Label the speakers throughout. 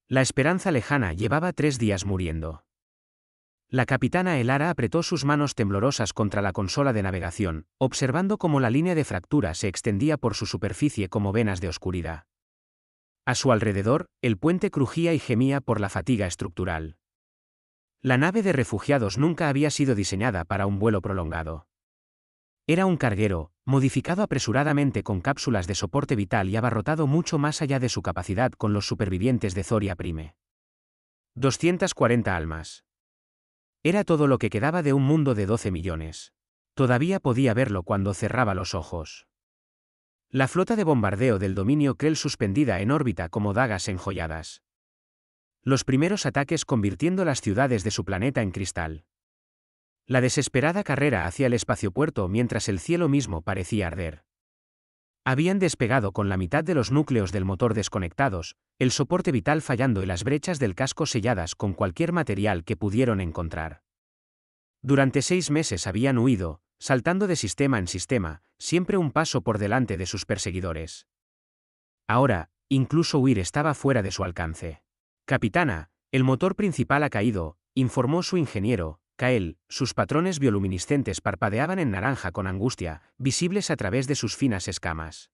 Speaker 1: La Esperanza Lejana llevaba 3 días muriendo. La capitana Elara apretó sus manos temblorosas contra la consola de navegación, observando cómo la línea de fractura se extendía por su superficie como venas de oscuridad. A su alrededor, el puente crujía y gemía por la fatiga estructural. La nave de refugiados nunca había sido diseñada para un vuelo prolongado. Era un carguero, modificado apresuradamente con cápsulas de soporte vital y abarrotado mucho más allá de su capacidad con los supervivientes de Zoria Prime. 240 almas. Era todo lo que quedaba de un mundo de 12 millones. Todavía podía verlo cuando cerraba los ojos. La flota de bombardeo del dominio Krell suspendida en órbita como dagas enjolladas. Los primeros ataques convirtiendo las ciudades de su planeta en cristal. La desesperada carrera hacia el espaciopuerto mientras el cielo mismo parecía arder. Habían despegado con la mitad de los núcleos del motor desconectados, el soporte vital fallando y las brechas del casco selladas con cualquier material que pudieron encontrar. Durante 6 meses habían huido, saltando de sistema en sistema, siempre un paso por delante de sus perseguidores. Ahora, incluso huir estaba fuera de su alcance. Capitana, el motor principal ha caído, informó su ingeniero, Kael. Sus patrones bioluminiscentes parpadeaban en naranja con angustia, visibles a través de sus finas escamas.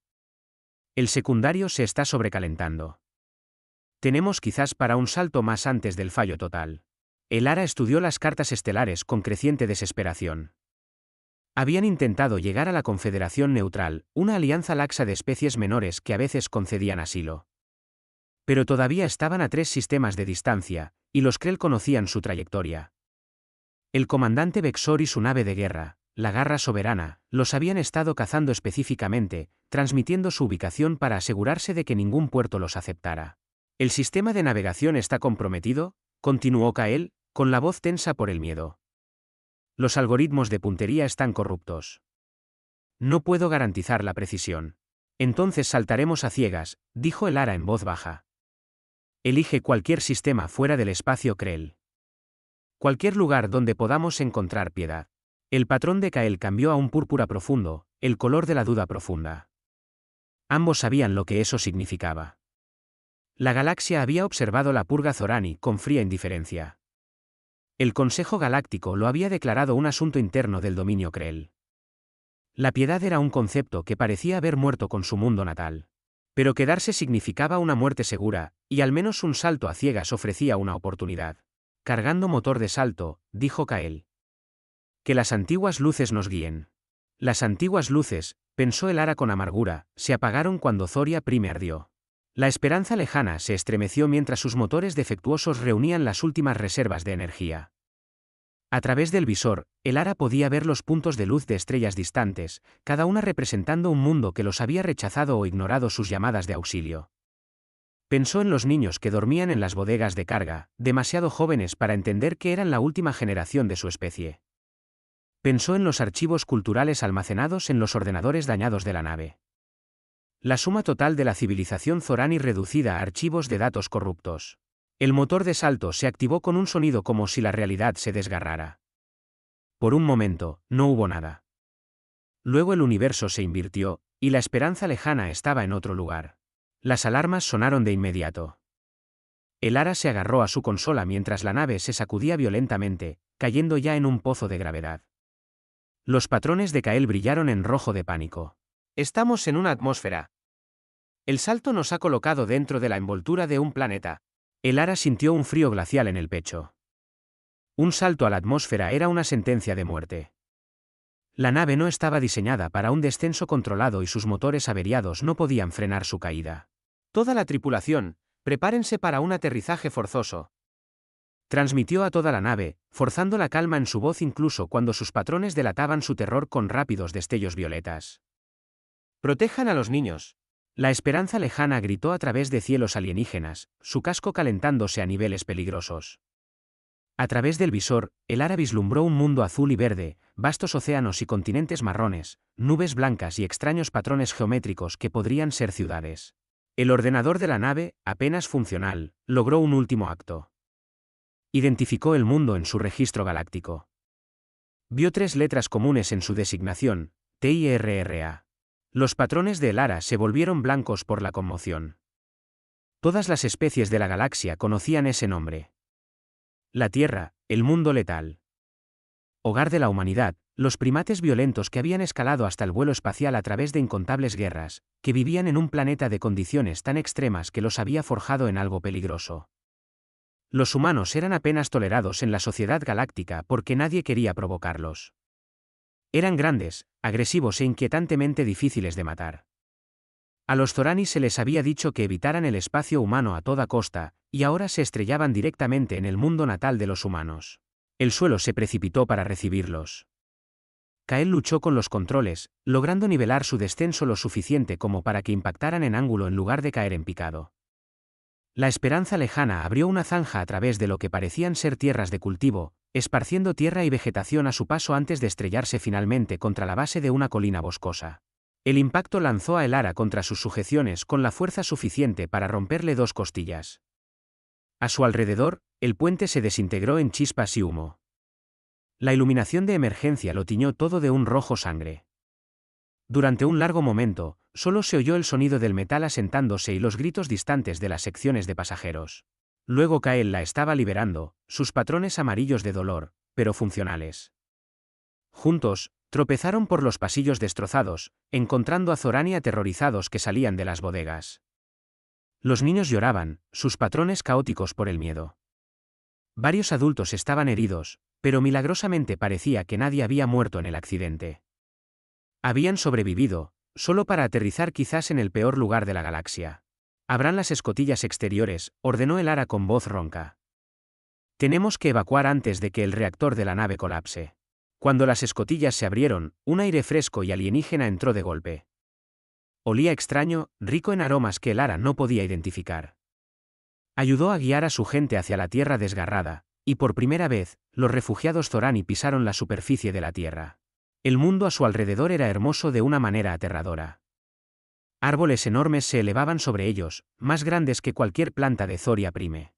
Speaker 1: El secundario se está sobrecalentando. Tenemos quizás para un salto más antes del fallo total. Elara estudió las cartas estelares con creciente desesperación. Habían intentado llegar a la Confederación Neutral, una alianza laxa de especies menores que a veces concedían asilo. Pero todavía estaban a 3 sistemas de distancia, y los Krell conocían su trayectoria. El comandante Vexor y su nave de guerra, la Garra Soberana, los habían estado cazando específicamente, transmitiendo su ubicación para asegurarse de que ningún puerto los aceptara. ¿El sistema de navegación está comprometido?, continuó Kael, con la voz tensa por el miedo. Los algoritmos de puntería están corruptos. No puedo garantizar la precisión. Entonces saltaremos a ciegas, dijo Elara en voz baja. Elige cualquier sistema fuera del espacio Krell. Cualquier lugar donde podamos encontrar piedad. El patrón de Kael cambió a un púrpura profundo, el color de la duda profunda. Ambos sabían lo que eso significaba. La galaxia había observado la purga Zorani con fría indiferencia. El Consejo Galáctico lo había declarado un asunto interno del dominio Krell. La piedad era un concepto que parecía haber muerto con su mundo natal. Pero quedarse significaba una muerte segura, y al menos un salto a ciegas ofrecía una oportunidad. Cargando motor de salto, dijo Kael. Que las antiguas luces nos guíen. Las antiguas luces, pensó Elara con amargura, se apagaron cuando Zoria Prime ardió. La Esperanza Lejana se estremeció mientras sus motores defectuosos reunían las últimas reservas de energía. A través del visor, Elara podía ver los puntos de luz de estrellas distantes, cada una representando un mundo que los había rechazado o ignorado sus llamadas de auxilio. Pensó en los niños que dormían en las bodegas de carga, demasiado jóvenes para entender que eran la última generación de su especie. Pensó en los archivos culturales almacenados en los ordenadores dañados de la nave. La suma total de la civilización Zorani reducida a archivos de datos corruptos. El motor de salto se activó con un sonido como si la realidad se desgarrara. Por un momento, no hubo nada. Luego el universo se invirtió, y la Esperanza Lejana estaba en otro lugar. Las alarmas sonaron de inmediato. Elara se agarró a su consola mientras la nave se sacudía violentamente, cayendo ya en un pozo de gravedad. Los patrones de Kael brillaron en rojo de pánico. Estamos en una atmósfera. El salto nos ha colocado dentro de la envoltura de un planeta. Elara sintió un frío glacial en el pecho. Un salto a la atmósfera era una sentencia de muerte. La nave no estaba diseñada para un descenso controlado y sus motores averiados no podían frenar su caída. Toda la tripulación, prepárense para un aterrizaje forzoso. Transmitió a toda la nave, forzando la calma en su voz incluso cuando sus patrones delataban su terror con rápidos destellos violetas. Protejan a los niños. La Esperanza Lejana gritó a través de cielos alienígenas, su casco calentándose a niveles peligrosos. A través del visor, Elara vislumbró un mundo azul y verde, vastos océanos y continentes marrones, nubes blancas y extraños patrones geométricos que podrían ser ciudades. El ordenador de la nave, apenas funcional, logró un último acto. Identificó el mundo en su registro galáctico. Vio 3 letras comunes en su designación, TIRRA. Los patrones de Elara se volvieron blancos por la conmoción. Todas las especies de la galaxia conocían ese nombre. La Tierra, el mundo letal. Hogar de la humanidad, los primates violentos que habían escalado hasta el vuelo espacial a través de incontables guerras, que vivían en un planeta de condiciones tan extremas que los había forjado en algo peligroso. Los humanos eran apenas tolerados en la sociedad galáctica porque nadie quería provocarlos. Eran grandes, agresivos e inquietantemente difíciles de matar. A los Zorani se les había dicho que evitaran el espacio humano a toda costa, y ahora se estrellaban directamente en el mundo natal de los humanos. El suelo se precipitó para recibirlos. Kael luchó con los controles, logrando nivelar su descenso lo suficiente como para que impactaran en ángulo en lugar de caer en picado. La esperanza lejana abrió una zanja a través de lo que parecían ser tierras de cultivo, esparciendo tierra y vegetación a su paso antes de estrellarse finalmente contra la base de una colina boscosa. El impacto lanzó a Elara contra sus sujeciones con la fuerza suficiente para romperle 2 costillas. A su alrededor, el puente se desintegró en chispas y humo. La iluminación de emergencia lo tiñó todo de un rojo sangre. Durante un largo momento, solo se oyó el sonido del metal asentándose y los gritos distantes de las secciones de pasajeros. Luego Kael la estaba liberando, sus patrones amarillos de dolor, pero funcionales. Juntos, tropezaron por los pasillos destrozados, encontrando a Zorani aterrorizados que salían de las bodegas. Los niños lloraban, sus patrones caóticos por el miedo. Varios adultos estaban heridos, pero milagrosamente parecía que nadie había muerto en el accidente. Habían sobrevivido, solo para aterrizar quizás en el peor lugar de la galaxia. Abran las escotillas exteriores, ordenó Elara con voz ronca. Tenemos que evacuar antes de que el reactor de la nave colapse. Cuando las escotillas se abrieron, un aire fresco y alienígena entró de golpe. Olía extraño, rico en aromas que Elara no podía identificar. Ayudó a guiar a su gente hacia la tierra desgarrada, y por primera vez, los refugiados Zorani pisaron la superficie de la tierra. El mundo a su alrededor era hermoso de una manera aterradora. Árboles enormes se elevaban sobre ellos, más grandes que cualquier planta de Zoria Prime.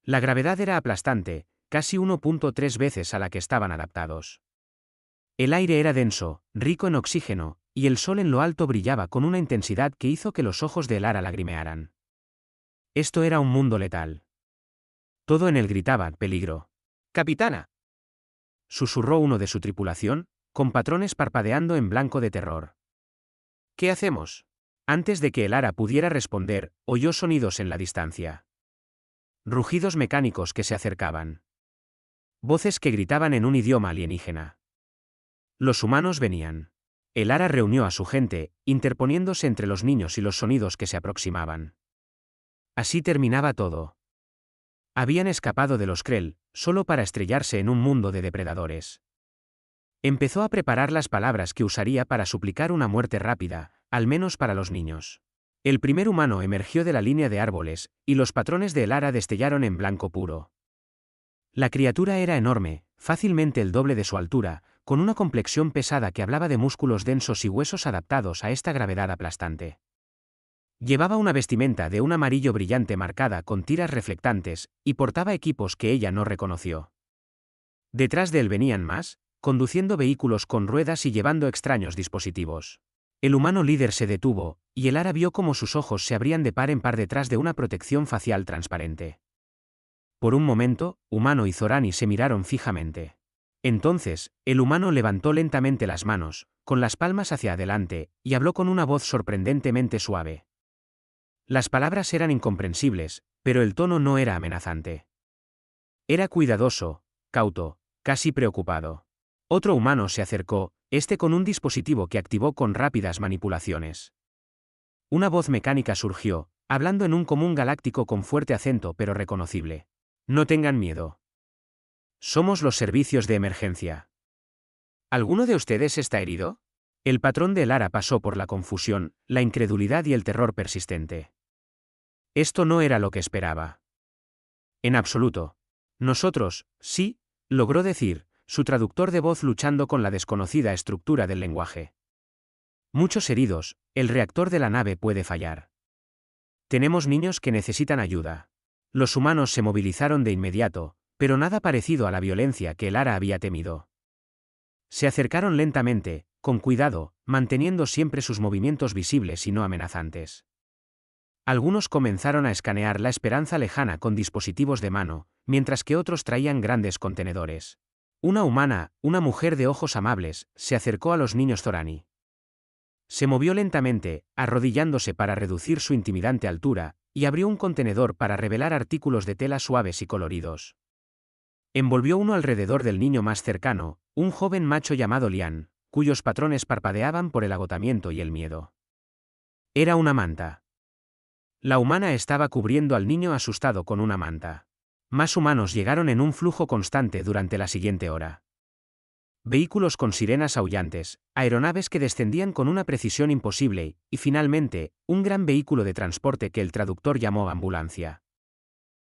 Speaker 1: La gravedad era aplastante, casi 1.3 veces a la que estaban adaptados. El aire era denso, rico en oxígeno, y el sol en lo alto brillaba con una intensidad que hizo que los ojos de Elara lagrimearan. Esto era un mundo letal. Todo en él gritaba, peligro. ¡Capitana!, susurró uno de su tripulación, con patrones parpadeando en blanco de terror. ¿Qué hacemos? Antes de que Elara pudiera responder, oyó sonidos en la distancia. Rugidos mecánicos que se acercaban. Voces que gritaban en un idioma alienígena. Los humanos venían. Elara reunió a su gente, interponiéndose entre los niños y los sonidos que se aproximaban. Así terminaba todo. Habían escapado de los Krell, solo para estrellarse en un mundo de depredadores. Empezó a preparar las palabras que usaría para suplicar una muerte rápida, al menos para los niños. El primer humano emergió de la línea de árboles, y los patrones de Elara destellaron en blanco puro. La criatura era enorme, fácilmente el doble de su altura, con una complexión pesada que hablaba de músculos densos y huesos adaptados a esta gravedad aplastante. Llevaba una vestimenta de un amarillo brillante marcada con tiras reflectantes, y portaba equipos que ella no reconoció. Detrás de él venían más, conduciendo vehículos con ruedas y llevando extraños dispositivos. El humano líder se detuvo, y Elara vio cómo sus ojos se abrían de par en par detrás de una protección facial transparente. Por un momento, humano y Zorani se miraron fijamente. Entonces, el humano levantó lentamente las manos, con las palmas hacia adelante, y habló con una voz sorprendentemente suave. Las palabras eran incomprensibles, pero el tono no era amenazante. Era cuidadoso, cauto, casi preocupado. Otro humano se acercó, este con un dispositivo que activó con rápidas manipulaciones. Una voz mecánica surgió, hablando en un común galáctico con fuerte acento pero reconocible. No tengan miedo. Somos los servicios de emergencia. ¿Alguno de ustedes está herido? El patrón de Elara pasó por la confusión, la incredulidad y el terror persistente. Esto no era lo que esperaba. En absoluto. Nosotros, sí, logró decir, su traductor de voz luchando con la desconocida estructura del lenguaje. Muchos heridos, el reactor de la nave puede fallar. Tenemos niños que necesitan ayuda. Los humanos se movilizaron de inmediato, pero nada parecido a la violencia que Elara había temido. Se acercaron lentamente, con cuidado, manteniendo siempre sus movimientos visibles y no amenazantes. Algunos comenzaron a escanear la esperanza lejana con dispositivos de mano, mientras que otros traían grandes contenedores. Una humana, una mujer de ojos amables, se acercó a los niños Zorani. Se movió lentamente, arrodillándose para reducir su intimidante altura, y abrió un contenedor para revelar artículos de tela suaves y coloridos. Envolvió uno alrededor del niño más cercano, un joven macho llamado Lian, cuyos patrones parpadeaban por el agotamiento y el miedo. Era una manta. La humana estaba cubriendo al niño asustado con una manta. Más humanos llegaron en un flujo constante durante la siguiente hora. Vehículos con sirenas aullantes, aeronaves que descendían con una precisión imposible, y finalmente, un gran vehículo de transporte que el traductor llamó ambulancia.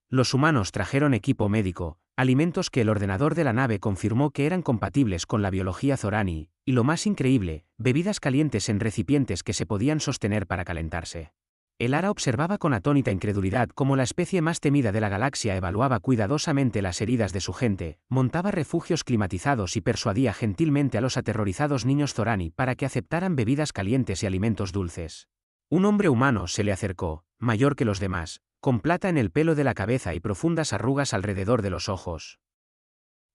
Speaker 1: Los humanos trajeron equipo médico, alimentos que el ordenador de la nave confirmó que eran compatibles con la biología Zorani, y lo más increíble, bebidas calientes en recipientes que se podían sostener para calentarse. El Ara observaba con atónita incredulidad cómo la especie más temida de la galaxia evaluaba cuidadosamente las heridas de su gente, montaba refugios climatizados y persuadía gentilmente a los aterrorizados niños Zorani para que aceptaran bebidas calientes y alimentos dulces. Un hombre humano se le acercó, mayor que los demás, con plata en el pelo de la cabeza y profundas arrugas alrededor de los ojos.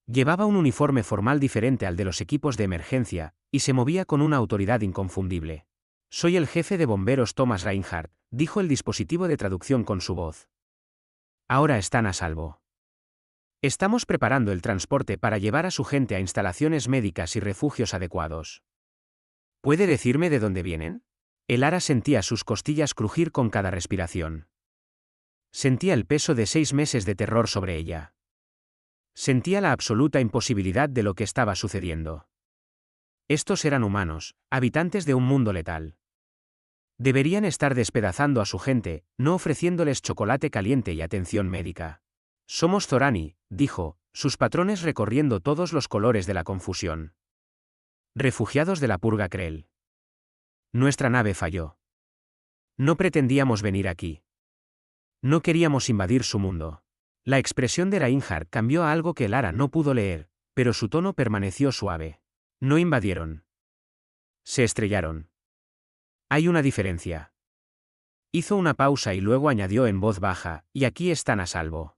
Speaker 1: Llevaba un uniforme formal diferente al de los equipos de emergencia, y se movía con una autoridad inconfundible. «Soy el jefe de bomberos Thomas Reinhardt», dijo el dispositivo de traducción con su voz. «Ahora están a salvo. Estamos preparando el transporte para llevar a su gente a instalaciones médicas y refugios adecuados». «¿Puede decirme de dónde vienen?». El Ara sentía sus costillas crujir con cada respiración. Sentía el peso de 6 meses de terror sobre ella. Sentía la absoluta imposibilidad de lo que estaba sucediendo. Estos eran humanos, habitantes de un mundo letal. Deberían estar despedazando a su gente, no ofreciéndoles chocolate caliente y atención médica. «Somos Zorani», dijo, sus patrones recorriendo todos los colores de la confusión. «Refugiados de la purga Krell. Nuestra nave falló. No pretendíamos venir aquí. No queríamos invadir su mundo». La expresión de Reinhardt cambió a algo que el Ara no pudo leer, pero su tono permaneció suave. «No invadieron. Se estrellaron. Hay una diferencia». Hizo una pausa y luego añadió en voz baja, «y aquí están a salvo.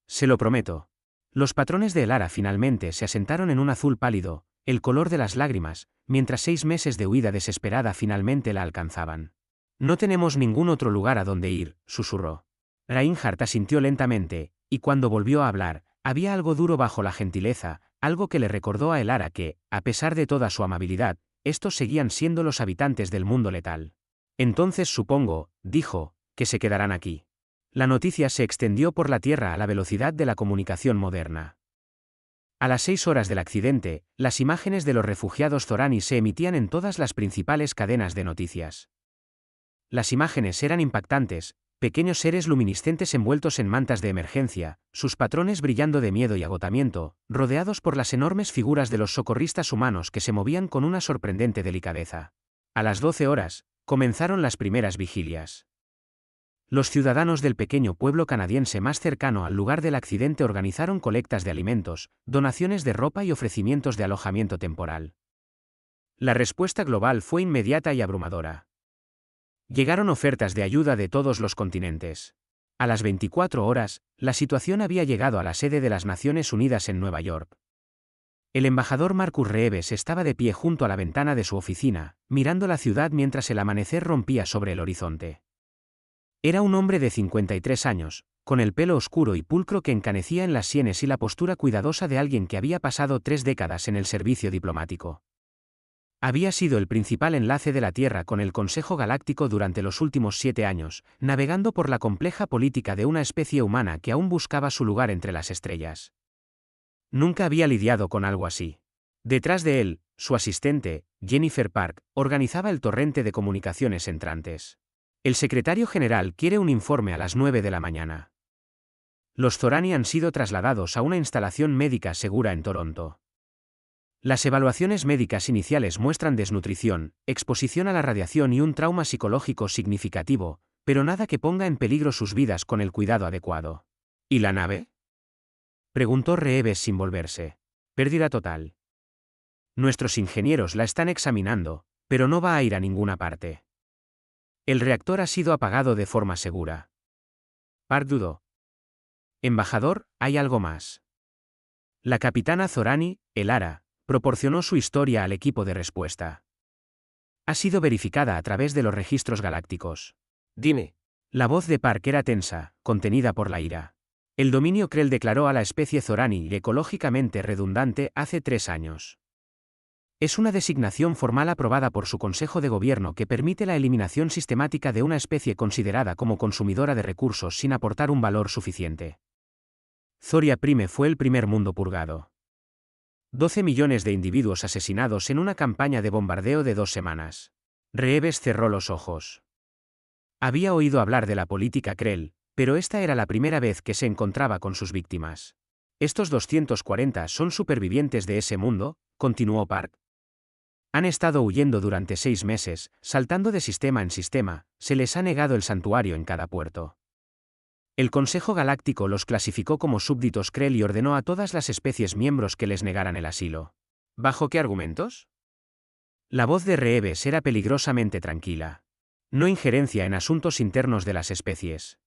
Speaker 1: Se lo prometo». Los patrones de Elara finalmente se asentaron en un azul pálido, el color de las lágrimas, mientras 6 meses de huida desesperada finalmente la alcanzaban. «No tenemos ningún otro lugar a donde ir», susurró. Reinhardt asintió lentamente, y cuando volvió a hablar, había algo duro bajo la gentileza, algo que le recordó a Elara que, a pesar de toda su amabilidad, estos seguían siendo los habitantes del mundo letal. «Entonces supongo», dijo, «que se quedarán aquí». La noticia se extendió por la Tierra a la velocidad de la comunicación moderna. A las 6 horas del accidente, las imágenes de los refugiados Zorani se emitían en todas las principales cadenas de noticias. Las imágenes eran impactantes, pequeños seres luminiscentes envueltos en mantas de emergencia, sus patrones brillando de miedo y agotamiento, rodeados por las enormes figuras de los socorristas humanos que se movían con una sorprendente delicadeza. A las 12 horas, comenzaron las primeras vigilias. Los ciudadanos del pequeño pueblo canadiense más cercano al lugar del accidente organizaron colectas de alimentos, donaciones de ropa y ofrecimientos de alojamiento temporal. La respuesta global fue inmediata y abrumadora. Llegaron ofertas de ayuda de todos los continentes. A las 24 horas, la situación había llegado a la sede de las Naciones Unidas en Nueva York. El embajador Marcus Reeves estaba de pie junto a la ventana de su oficina, mirando la ciudad mientras el amanecer rompía sobre el horizonte. Era un hombre de 53 años, con el pelo oscuro y pulcro que encanecía en las sienes y la postura cuidadosa de alguien que había pasado 3 décadas en el servicio diplomático. Había sido el principal enlace de la Tierra con el Consejo Galáctico durante los últimos 7 años, navegando por la compleja política de una especie humana que aún buscaba su lugar entre las estrellas. Nunca había lidiado con algo así. Detrás de él, su asistente, Jennifer Park, organizaba el torrente de comunicaciones entrantes. «El secretario general quiere un informe a las 9 de la mañana. Los Zorani han sido trasladados a una instalación médica segura en Toronto. Las evaluaciones médicas iniciales muestran desnutrición, exposición a la radiación y un trauma psicológico significativo, pero nada que ponga en peligro sus vidas con el cuidado adecuado». «¿Y la nave?», preguntó Reeves sin volverse. «Pérdida total. Nuestros ingenieros la están examinando, pero no va a ir a ninguna parte». El reactor ha sido apagado de forma segura. Park dudó. Embajador, hay algo más. La capitana Zorani, Elara, proporcionó su historia al equipo de respuesta. Ha sido verificada a través de los registros galácticos.
Speaker 2: Dime.
Speaker 1: La voz de Park era tensa, contenida por la ira. El dominio Krell declaró a la especie Zorani ecológicamente redundante hace 3 años. Es una designación formal aprobada por su Consejo de Gobierno que permite la eliminación sistemática de una especie considerada como consumidora de recursos sin aportar un valor suficiente. Zoria Prime fue el primer mundo purgado. 12 millones de individuos asesinados en una campaña de bombardeo de 2 semanas. Reeves cerró los ojos. Había oído hablar de la política Krell, pero esta era la primera vez que se encontraba con sus víctimas. Estos 240 son supervivientes de ese mundo, continuó Park. Han estado huyendo durante 6 meses, saltando de sistema en sistema, se les ha negado el santuario en cada puerto. El Consejo Galáctico los clasificó como súbditos Krell y ordenó a todas las especies miembros que les negaran el asilo. ¿Bajo qué argumentos? La voz de Reeves era peligrosamente tranquila. No injerencia en asuntos internos de las especies.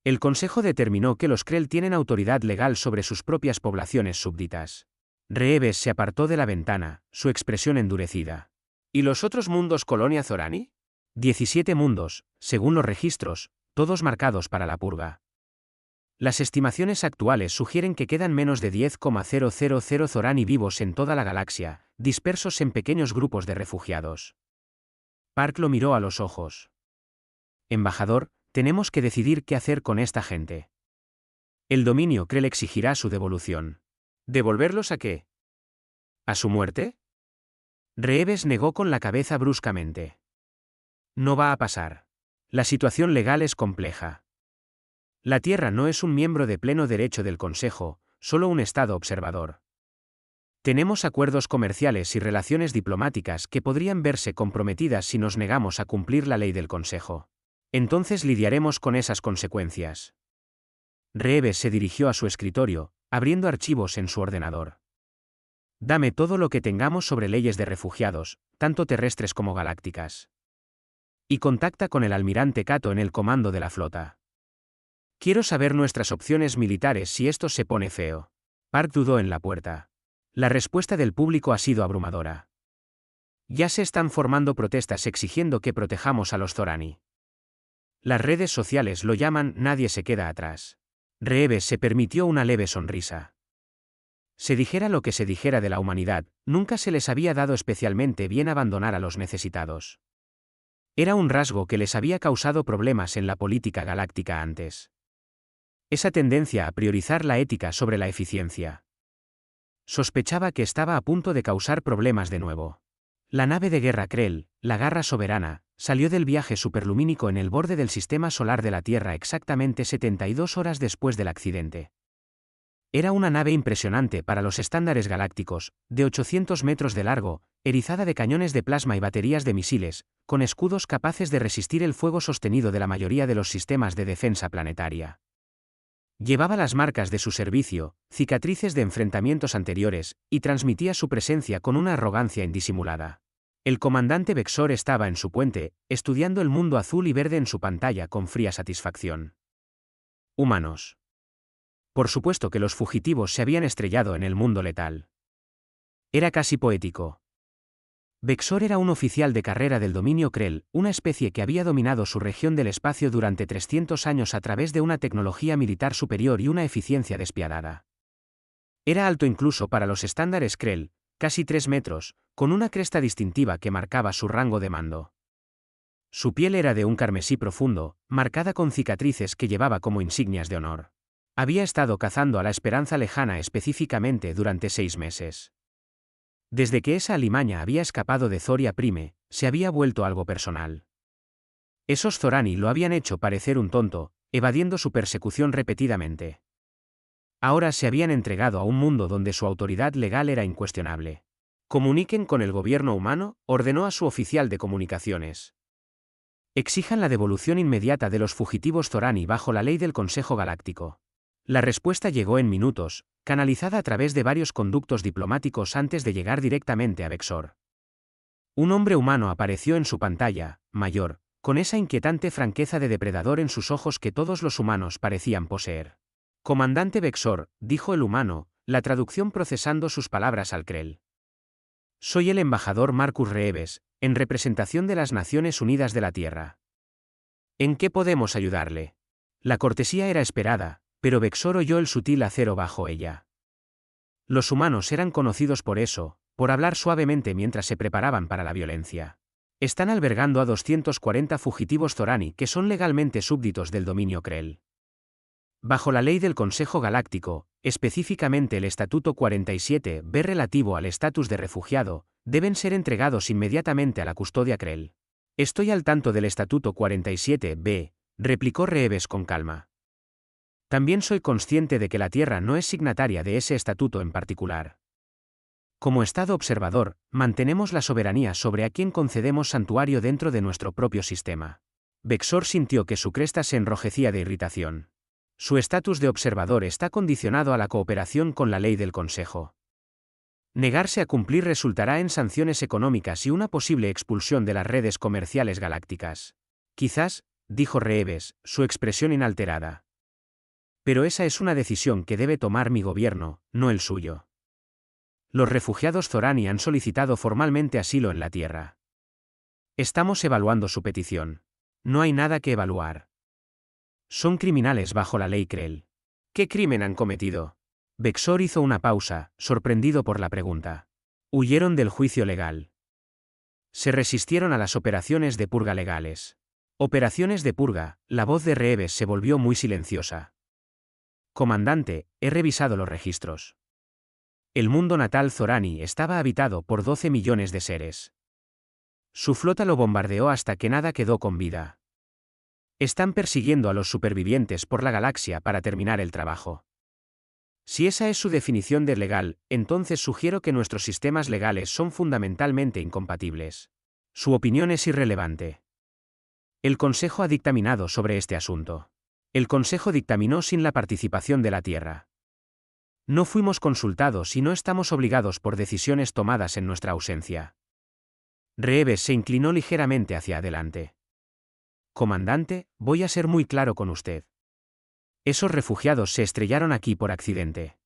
Speaker 1: El Consejo determinó que los Krell tienen autoridad legal sobre sus propias poblaciones súbditas. Reeves se apartó de la ventana, su expresión endurecida.
Speaker 2: ¿Y los otros mundos colonia Zorani?
Speaker 1: 17 mundos, según los registros, todos marcados para la purga. Las estimaciones actuales sugieren que quedan menos de 10,000 Zorani vivos en toda la galaxia, dispersos en pequeños grupos de refugiados. Park lo miró a los ojos. Embajador, tenemos que decidir qué hacer con esta gente. El dominio Krell exigirá su devolución.
Speaker 2: ¿Devolverlos a qué?
Speaker 1: ¿A su muerte? Reeves negó con la cabeza bruscamente. No va a pasar. La situación legal es compleja. La Tierra no es un miembro de pleno derecho del Consejo, solo un Estado observador. Tenemos acuerdos comerciales y relaciones diplomáticas que podrían verse comprometidas si nos negamos a cumplir la ley del Consejo. Entonces lidiaremos con esas consecuencias. Reeves se dirigió a su escritorio, abriendo archivos en su ordenador. Dame todo lo que tengamos sobre leyes de refugiados, tanto terrestres como galácticas. Y contacta con el almirante Kato en el comando de la flota. Quiero saber nuestras opciones militares si esto se pone feo. Park dudó en la puerta. La respuesta del público ha sido abrumadora. Ya se están formando protestas exigiendo que protejamos a los Zorani. Las redes sociales lo llaman "nadie se queda atrás". Reeves se permitió una leve sonrisa. Se dijera lo que se dijera de la humanidad, nunca se les había dado especialmente bien abandonar a los necesitados. Era un rasgo que les había causado problemas en la política galáctica antes. Esa tendencia a priorizar la ética sobre la eficiencia. Sospechaba que estaba a punto de causar problemas de nuevo. La nave de guerra Krell, la Garra Soberana, salió del viaje superlumínico en el borde del sistema solar de la Tierra exactamente 72 horas después del accidente. Era una nave impresionante para los estándares galácticos, de 800 metros de largo, erizada de cañones de plasma y baterías de misiles, con escudos capaces de resistir el fuego sostenido de la mayoría de los sistemas de defensa planetaria. Llevaba las marcas de su servicio, cicatrices de enfrentamientos anteriores, y transmitía su presencia con una arrogancia indisimulada. El comandante Vexor estaba en su puente, estudiando el mundo azul y verde en su pantalla con fría satisfacción. Humanos. Por supuesto que los fugitivos se habían estrellado en el mundo letal. Era casi poético. Vexor era un oficial de carrera del dominio Krell, una especie que había dominado su región del espacio durante 300 años a través de una tecnología militar superior y una eficiencia despiadada. Era alto incluso para los estándares Krell, casi 3 metros, con una cresta distintiva que marcaba su rango de mando. Su piel era de un carmesí profundo, marcada con cicatrices que llevaba como insignias de honor. Había estado cazando a la Esperanza Lejana específicamente durante 6 meses. Desde que esa alimaña había escapado de Zoria Prime, se había vuelto algo personal. Esos Zorani lo habían hecho parecer un tonto, evadiendo su persecución repetidamente. Ahora se habían entregado a un mundo donde su autoridad legal era incuestionable. Comuniquen con el gobierno humano, ordenó a su oficial de comunicaciones. Exijan la devolución inmediata de los fugitivos Zorani bajo la ley del Consejo Galáctico. La respuesta llegó en minutos, canalizada a través de varios conductos diplomáticos antes de llegar directamente a Vexor. Un hombre humano apareció en su pantalla, mayor, con esa inquietante franqueza de depredador en sus ojos que todos los humanos parecían poseer. Comandante Vexor, dijo el humano, la traducción procesando sus palabras al Krell. Soy el embajador Marcus Reeves, en representación de las Naciones Unidas de la Tierra. ¿En qué podemos ayudarle? La cortesía era esperada, pero Vexor oyó el sutil acero bajo ella. Los humanos eran conocidos por eso, por hablar suavemente mientras se preparaban para la violencia. Están albergando a 240 fugitivos Zorani que son legalmente súbditos del dominio Krell. Bajo la ley del Consejo Galáctico, específicamente el Estatuto 47b relativo al estatus de refugiado, deben ser entregados inmediatamente a la custodia Krell. Estoy al tanto del Estatuto 47b, replicó Reeves con calma. También soy consciente de que la Tierra no es signataria de ese estatuto en particular. Como Estado observador, mantenemos la soberanía sobre a quién concedemos santuario dentro de nuestro propio sistema. Vexor sintió que su cresta se enrojecía de irritación. Su estatus de observador está condicionado a la cooperación con la ley del Consejo. Negarse a cumplir resultará en sanciones económicas y una posible expulsión de las redes comerciales galácticas. Quizás, dijo Reeves, su expresión inalterada. Pero esa es una decisión que debe tomar mi gobierno, no el suyo. Los refugiados Zorani han solicitado formalmente asilo en la Tierra. Estamos evaluando su petición. No hay nada que evaluar. Son criminales bajo la ley Krell. ¿Qué crimen han cometido? Vexor hizo una pausa, sorprendido por la pregunta. Huyeron del juicio legal. Se resistieron a las operaciones de purga legales. Operaciones de purga, la voz de Reeves se volvió muy silenciosa. Comandante, he revisado los registros. El mundo natal Zorani estaba habitado por 12 millones de seres. Su flota lo bombardeó hasta que nada quedó con vida. Están persiguiendo a los supervivientes por la galaxia para terminar el trabajo. Si esa es su definición de legal, entonces sugiero que nuestros sistemas legales son fundamentalmente incompatibles. Su opinión es irrelevante. El Consejo ha dictaminado sobre este asunto. El Consejo dictaminó sin la participación de la Tierra. No fuimos consultados y no estamos obligados por decisiones tomadas en nuestra ausencia. Reeves se inclinó ligeramente hacia adelante. Comandante, voy a ser muy claro con usted. Esos refugiados se estrellaron aquí por accidente.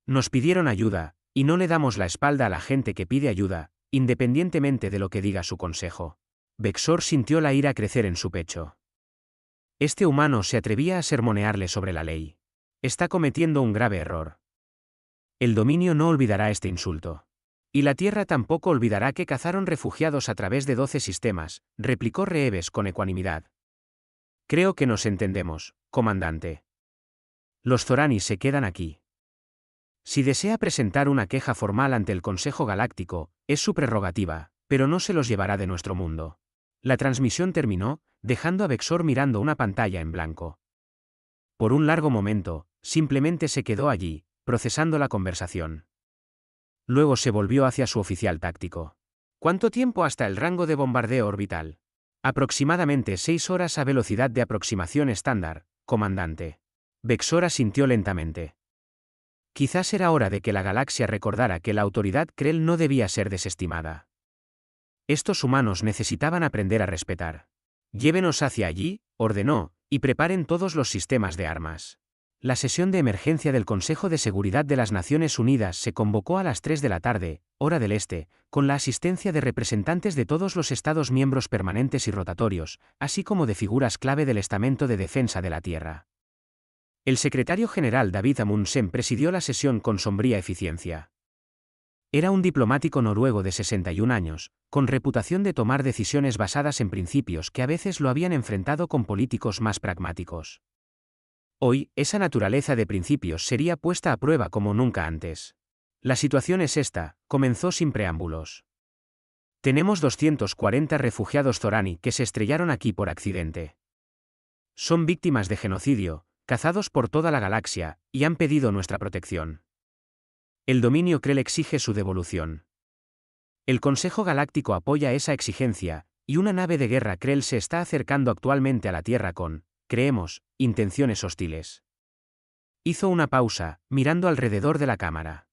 Speaker 1: Nos pidieron ayuda, y no le damos la espalda a la gente que pide ayuda, independientemente de lo que diga su consejo. Vexor sintió la ira crecer en su pecho. Este humano se atrevía a sermonearle sobre la ley. Está cometiendo un grave error. El dominio no olvidará este insulto. Y la Tierra tampoco olvidará que cazaron refugiados a través de 12 sistemas, replicó Reeves con ecuanimidad. Creo que nos entendemos, comandante. Los Zorani se quedan aquí. Si desea presentar una queja formal ante el Consejo Galáctico, es su prerrogativa, pero no se los llevará de nuestro mundo. La transmisión terminó, dejando a Vexor mirando una pantalla en blanco. Por un largo momento, simplemente se quedó allí, procesando la conversación. Luego se volvió hacia su oficial táctico. ¿Cuánto tiempo hasta el rango de bombardeo orbital? Aproximadamente 6 horas a velocidad de aproximación estándar, comandante. Vexor asintió lentamente. Quizás era hora de que la galaxia recordara que la autoridad Krell no debía ser desestimada. Estos humanos necesitaban aprender a respetar. Llévenos hacia allí, ordenó, y preparen todos los sistemas de armas. La sesión de emergencia del Consejo de Seguridad de las Naciones Unidas se convocó a las 3 de la tarde, hora del este, con la asistencia de representantes de todos los Estados miembros permanentes y rotatorios, así como de figuras clave del estamento de defensa de la Tierra. El secretario general David Amundsen presidió la sesión con sombría eficiencia. Era un diplomático noruego de 61 años, con reputación de tomar decisiones basadas en principios que a veces lo habían enfrentado con políticos más pragmáticos. Hoy, esa naturaleza de principios sería puesta a prueba como nunca antes. La situación es esta, comenzó sin preámbulos. Tenemos 240 refugiados Zorani que se estrellaron aquí por accidente. Son víctimas de genocidio, cazados por toda la galaxia, y han pedido nuestra protección. El dominio Krell exige su devolución. El Consejo Galáctico apoya esa exigencia, y una nave de guerra Krell se está acercando actualmente a la Tierra con, creemos, intenciones hostiles. Hizo una pausa, mirando alrededor de la cámara.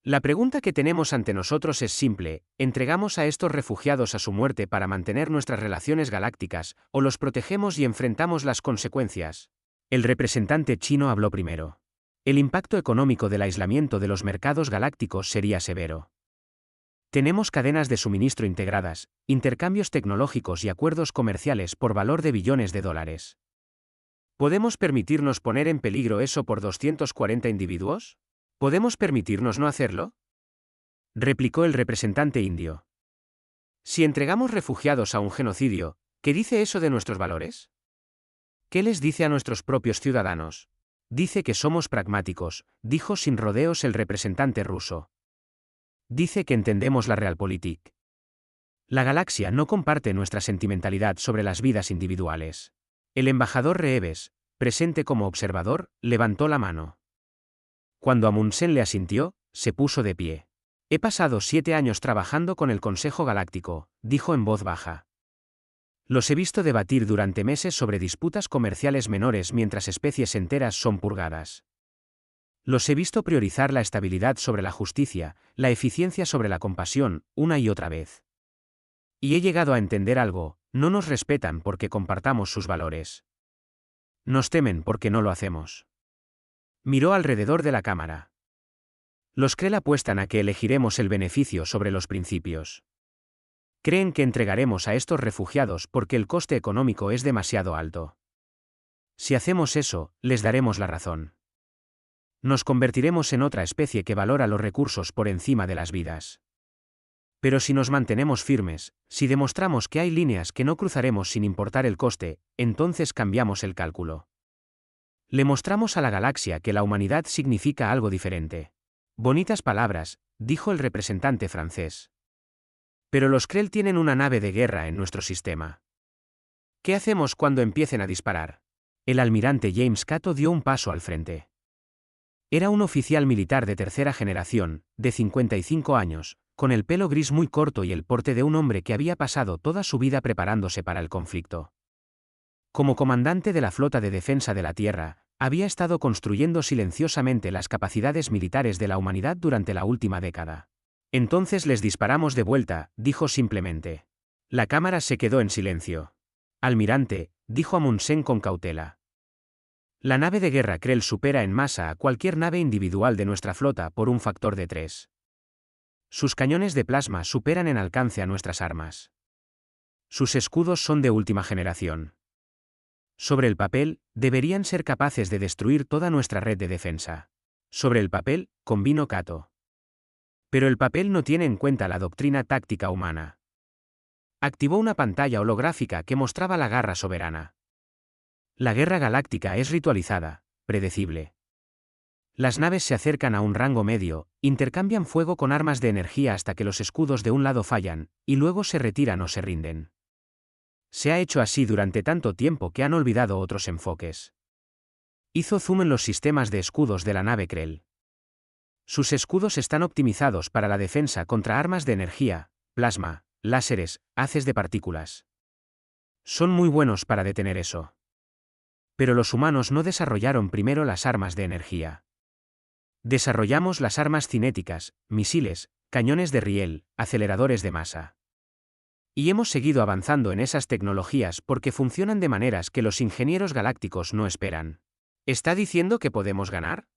Speaker 1: La pregunta que tenemos ante nosotros es simple: ¿entregamos a estos refugiados a su muerte para mantener nuestras relaciones galácticas, o los protegemos y enfrentamos las consecuencias? El representante chino habló primero. El impacto económico del aislamiento de los mercados galácticos sería severo. Tenemos cadenas de suministro integradas, intercambios tecnológicos y acuerdos comerciales por valor de billones de dólares. ¿Podemos permitirnos poner en peligro eso por 240 individuos? ¿Podemos permitirnos no hacerlo?, replicó el representante indio. Si entregamos refugiados a un genocidio, ¿qué dice eso de nuestros valores? ¿Qué les dice a nuestros propios ciudadanos? Dice que somos pragmáticos, dijo sin rodeos el representante ruso. Dice que entendemos la realpolitik. La galaxia no comparte nuestra sentimentalidad sobre las vidas individuales. El embajador Reeves, presente como observador, levantó la mano. Cuando Amundsen le asintió, se puso de pie. He pasado 7 años trabajando con el Consejo Galáctico, dijo en voz baja. Los he visto debatir durante meses sobre disputas comerciales menores mientras especies enteras son purgadas. Los he visto priorizar la estabilidad sobre la justicia, la eficiencia sobre la compasión, una y otra vez. Y he llegado a entender algo: no nos respetan porque compartamos sus valores. Nos temen porque no lo hacemos. Miró alrededor de la cámara. Los Krell apuestan a que elegiremos el beneficio sobre los principios. Creen que entregaremos a estos refugiados porque el coste económico es demasiado alto. Si hacemos eso, les daremos la razón. Nos convertiremos en otra especie que valora los recursos por encima de las vidas. Pero si nos mantenemos firmes, si demostramos que hay líneas que no cruzaremos sin importar el coste, entonces cambiamos el cálculo. Le mostramos a la galaxia que la humanidad significa algo diferente. Bonitas palabras, dijo el representante francés. Pero los Krell tienen una nave de guerra en nuestro sistema. ¿Qué hacemos cuando empiecen a disparar? El almirante James Cato dio un paso al frente. Era un oficial militar de tercera generación, de 55 años, con el pelo gris muy corto y el porte de un hombre que había pasado toda su vida preparándose para el conflicto. Como comandante de la Flota de Defensa de la Tierra, había estado construyendo silenciosamente las capacidades militares de la humanidad durante la última década. Entonces les disparamos de vuelta, dijo simplemente. La cámara se quedó en silencio. Almirante, dijo Amundsen con cautela. La nave de guerra Krell supera en masa a cualquier nave individual de nuestra flota por un factor de 3. Sus cañones de plasma superan en alcance a nuestras armas. Sus escudos son de última generación. Sobre el papel, deberían ser capaces de destruir toda nuestra red de defensa. Sobre el papel, convino Cato. Pero el papel no tiene en cuenta la doctrina táctica humana. Activó una pantalla holográfica que mostraba la garra soberana. La guerra galáctica es ritualizada, predecible. Las naves se acercan a un rango medio, intercambian fuego con armas de energía hasta que los escudos de un lado fallan, y luego se retiran o se rinden. Se ha hecho así durante tanto tiempo que han olvidado otros enfoques. Hizo zoom en los sistemas de escudos de la nave Krell. Sus escudos están optimizados para la defensa contra armas de energía, plasma, láseres, haces de partículas. Son muy buenos para detener eso. Pero los humanos no desarrollaron primero las armas de energía. Desarrollamos las armas cinéticas, misiles, cañones de riel, aceleradores de masa. Y hemos seguido avanzando en esas tecnologías porque funcionan de maneras que los ingenieros galácticos no esperan. ¿Está diciendo que podemos ganar?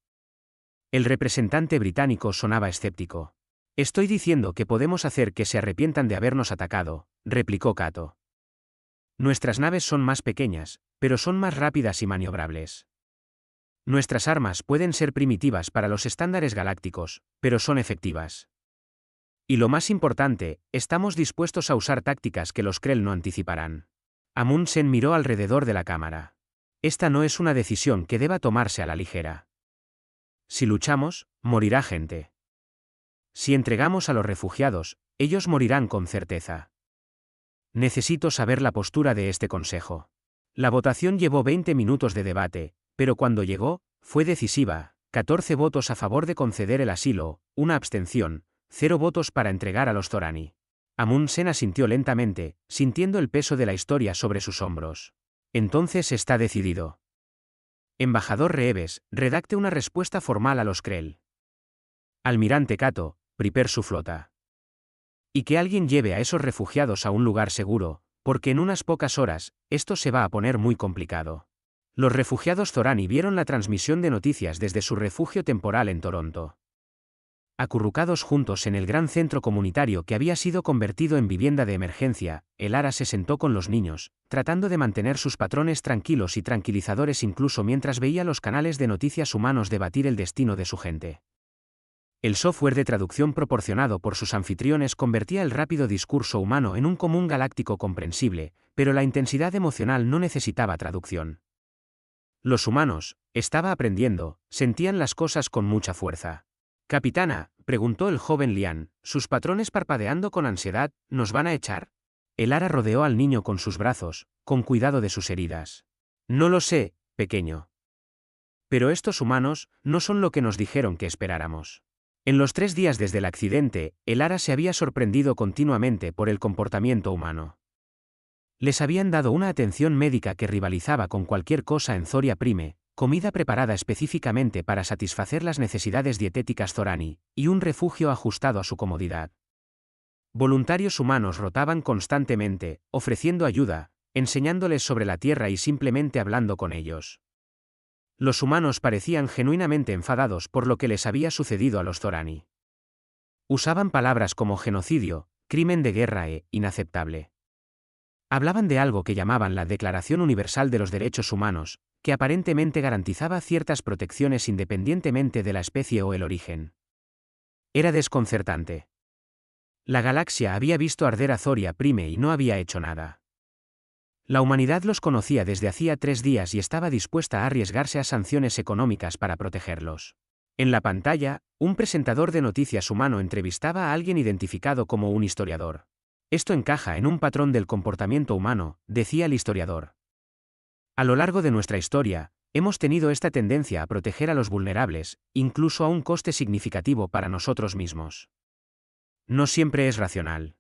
Speaker 1: El representante británico sonaba escéptico. Estoy diciendo que podemos hacer que se arrepientan de habernos atacado, replicó Cato. Nuestras naves son más pequeñas, pero son más rápidas y maniobrables. Nuestras armas pueden ser primitivas para los estándares galácticos, pero son efectivas. Y lo más importante, estamos dispuestos a usar tácticas que los Krell no anticiparán. Amundsen miró alrededor de la cámara. Esta no es una decisión que deba tomarse a la ligera. Si luchamos, morirá gente. Si entregamos a los refugiados, ellos morirán con certeza. Necesito saber la postura de este consejo. La votación llevó 20 minutos de debate, pero cuando llegó, fue decisiva: 14 votos a favor de conceder el asilo, una abstención, 0 votos para entregar a los Zorani. Amundsen asintió lentamente, sintiendo el peso de la historia sobre sus hombros. Entonces está decidido. Embajador Reeves, redacte una respuesta formal a los Krell. Almirante Kato, prepare su flota. Y que alguien lleve a esos refugiados a un lugar seguro, porque en unas pocas horas, esto se va a poner muy complicado. Los refugiados Zorani vieron la transmisión de noticias desde su refugio temporal en Toronto. Acurrucados juntos en el gran centro comunitario que había sido convertido en vivienda de emergencia, el Ara se sentó con los niños, tratando de mantener sus patrones tranquilos y tranquilizadores incluso mientras veía los canales de noticias humanos debatir el destino de su gente. El software de traducción proporcionado por sus anfitriones convertía el rápido discurso humano en un común galáctico comprensible, pero la intensidad emocional no necesitaba traducción. Los humanos, estaba aprendiendo, sentían las cosas con mucha fuerza. Capitana, preguntó el joven Lian, sus patrones parpadeando con ansiedad, ¿nos van a echar? El Ara rodeó al niño con sus brazos, con cuidado de sus heridas. No lo sé, pequeño. Pero estos humanos no son lo que nos dijeron que esperáramos. En los 3 días desde el accidente, el Ara se había sorprendido continuamente por el comportamiento humano. Les habían dado una atención médica que rivalizaba con cualquier cosa en Zoria Prime, comida preparada específicamente para satisfacer las necesidades dietéticas Zorani, y un refugio ajustado a su comodidad. Voluntarios humanos rotaban constantemente, ofreciendo ayuda, enseñándoles sobre la tierra y simplemente hablando con ellos. Los humanos parecían genuinamente enfadados por lo que les había sucedido a los Zorani. Usaban palabras como genocidio, crimen de guerra e inaceptable. Hablaban de algo que llamaban la Declaración Universal de los Derechos Humanos, que aparentemente garantizaba ciertas protecciones independientemente de la especie o el origen. Era desconcertante. La galaxia había visto arder a Zoria Prime y no había hecho nada. La humanidad los conocía desde hacía 3 días y estaba dispuesta a arriesgarse a sanciones económicas para protegerlos. En la pantalla, un presentador de noticias humano entrevistaba a alguien identificado como un historiador. Esto encaja en un patrón del comportamiento humano, decía el historiador. A lo largo de nuestra historia, hemos tenido esta tendencia a proteger a los vulnerables, incluso a un coste significativo para nosotros mismos. No siempre es racional.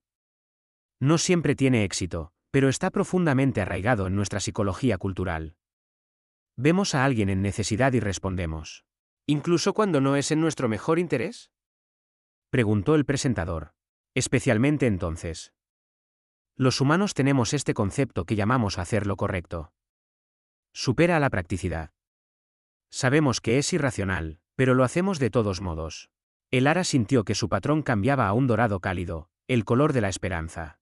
Speaker 1: No siempre tiene éxito, pero está profundamente arraigado en nuestra psicología cultural. Vemos a alguien en necesidad y respondemos. ¿Incluso cuando no es en nuestro mejor interés? Preguntó el presentador. Especialmente entonces. Los humanos tenemos este concepto que llamamos hacer lo correcto. Supera a la practicidad. Sabemos que es irracional, pero lo hacemos de todos modos. El Ara sintió que su patrón cambiaba a un dorado cálido, el color de la esperanza.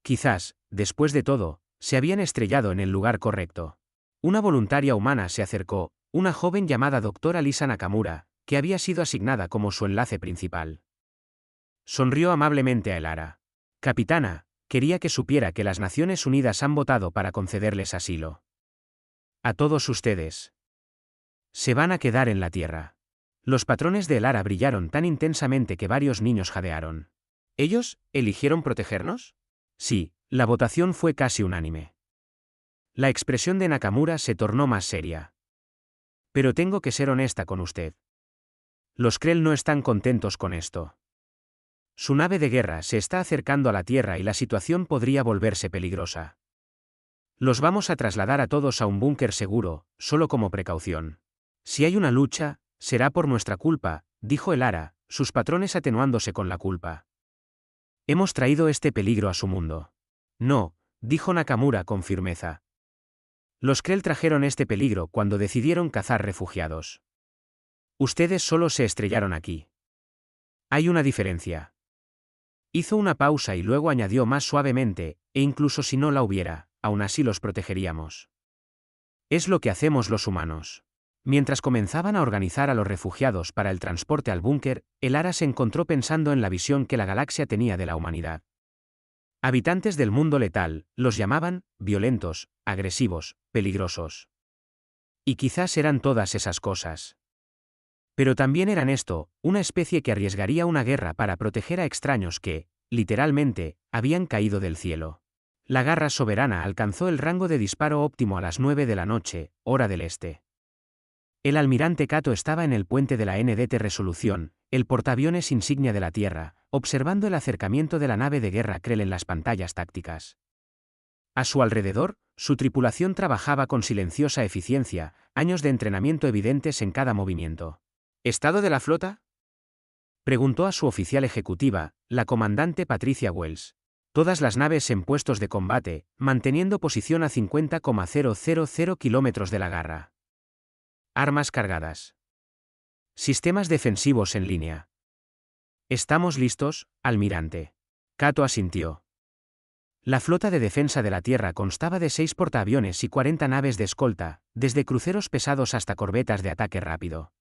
Speaker 1: Quizás, después de todo, se habían estrellado en el lugar correcto. Una voluntaria humana se acercó, una joven llamada doctora Lisa Nakamura, que había sido asignada como su enlace principal. Sonrió amablemente a el Ara. Capitana, quería que supiera que las Naciones Unidas han votado para concederles asilo. A todos ustedes. Se van a quedar en la Tierra. Los patrones de el Ara brillaron tan intensamente que varios niños jadearon. ¿Ellos eligieron protegernos? Sí, la votación fue casi unánime. La expresión de Nakamura se tornó más seria. Pero tengo que ser honesta con usted. Los Krell no están contentos con esto. Su nave de guerra se está acercando a la Tierra y la situación podría volverse peligrosa. Los vamos a trasladar a todos a un búnker seguro, solo como precaución. Si hay una lucha, será por nuestra culpa, dijo el Ara, sus patrones atenuándose con la culpa. Hemos traído este peligro a su mundo. No, dijo Nakamura con firmeza. Los Krell trajeron este peligro cuando decidieron cazar refugiados. Ustedes solo se estrellaron aquí. Hay una diferencia. Hizo una pausa y luego añadió más suavemente, e incluso si no la hubiera, aún así los protegeríamos. Es lo que hacemos los humanos. Mientras comenzaban a organizar a los refugiados para el transporte al búnker, el Ara se encontró pensando en la visión que la galaxia tenía de la humanidad. Habitantes del mundo letal, los llamaban violentos, agresivos, peligrosos. Y quizás eran todas esas cosas. Pero también eran esto, una especie que arriesgaría una guerra para proteger a extraños que, literalmente, habían caído del cielo. La garra soberana alcanzó el rango de disparo óptimo a las 9 de la noche, hora del este. El almirante Kato estaba en el puente de la NDT Resolución, el portaaviones insignia de la Tierra, observando el acercamiento de la nave de guerra Krell en las pantallas tácticas. A su alrededor, su tripulación trabajaba con silenciosa eficiencia, años de entrenamiento evidentes en cada movimiento. ¿Estado de la flota? Preguntó a su oficial ejecutiva, la comandante Patricia Wells. Todas las naves en puestos de combate, manteniendo posición a 50,000 kilómetros de la Garra. Armas cargadas. Sistemas defensivos en línea. ¿Estamos listos, almirante? Cato asintió. La flota de defensa de la Tierra constaba de 6 portaaviones y 40 naves de escolta, desde cruceros pesados hasta corbetas de ataque rápido.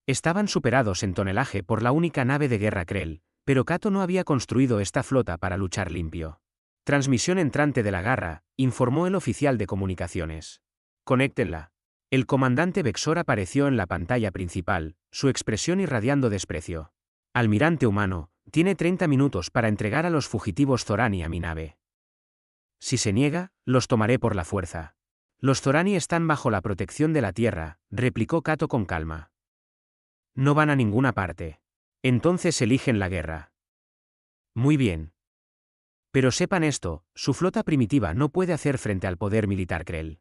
Speaker 1: Estaban superados en tonelaje por la única nave de guerra Krell, pero Cato no había construido esta flota para luchar limpio. Transmisión entrante de la Garra, informó el oficial de comunicaciones. Conéctenla. El comandante Vexor apareció en la pantalla principal, su expresión irradiando desprecio. Almirante humano, tiene 30 minutos para entregar a los fugitivos Zorani a mi nave. Si se niega, los tomaré por la fuerza. Los Zorani están bajo la protección de la Tierra, replicó Cato con calma. No van a ninguna parte. Entonces eligen la guerra. Muy bien. Pero sepan esto, su flota primitiva no puede hacer frente al poder militar Krell.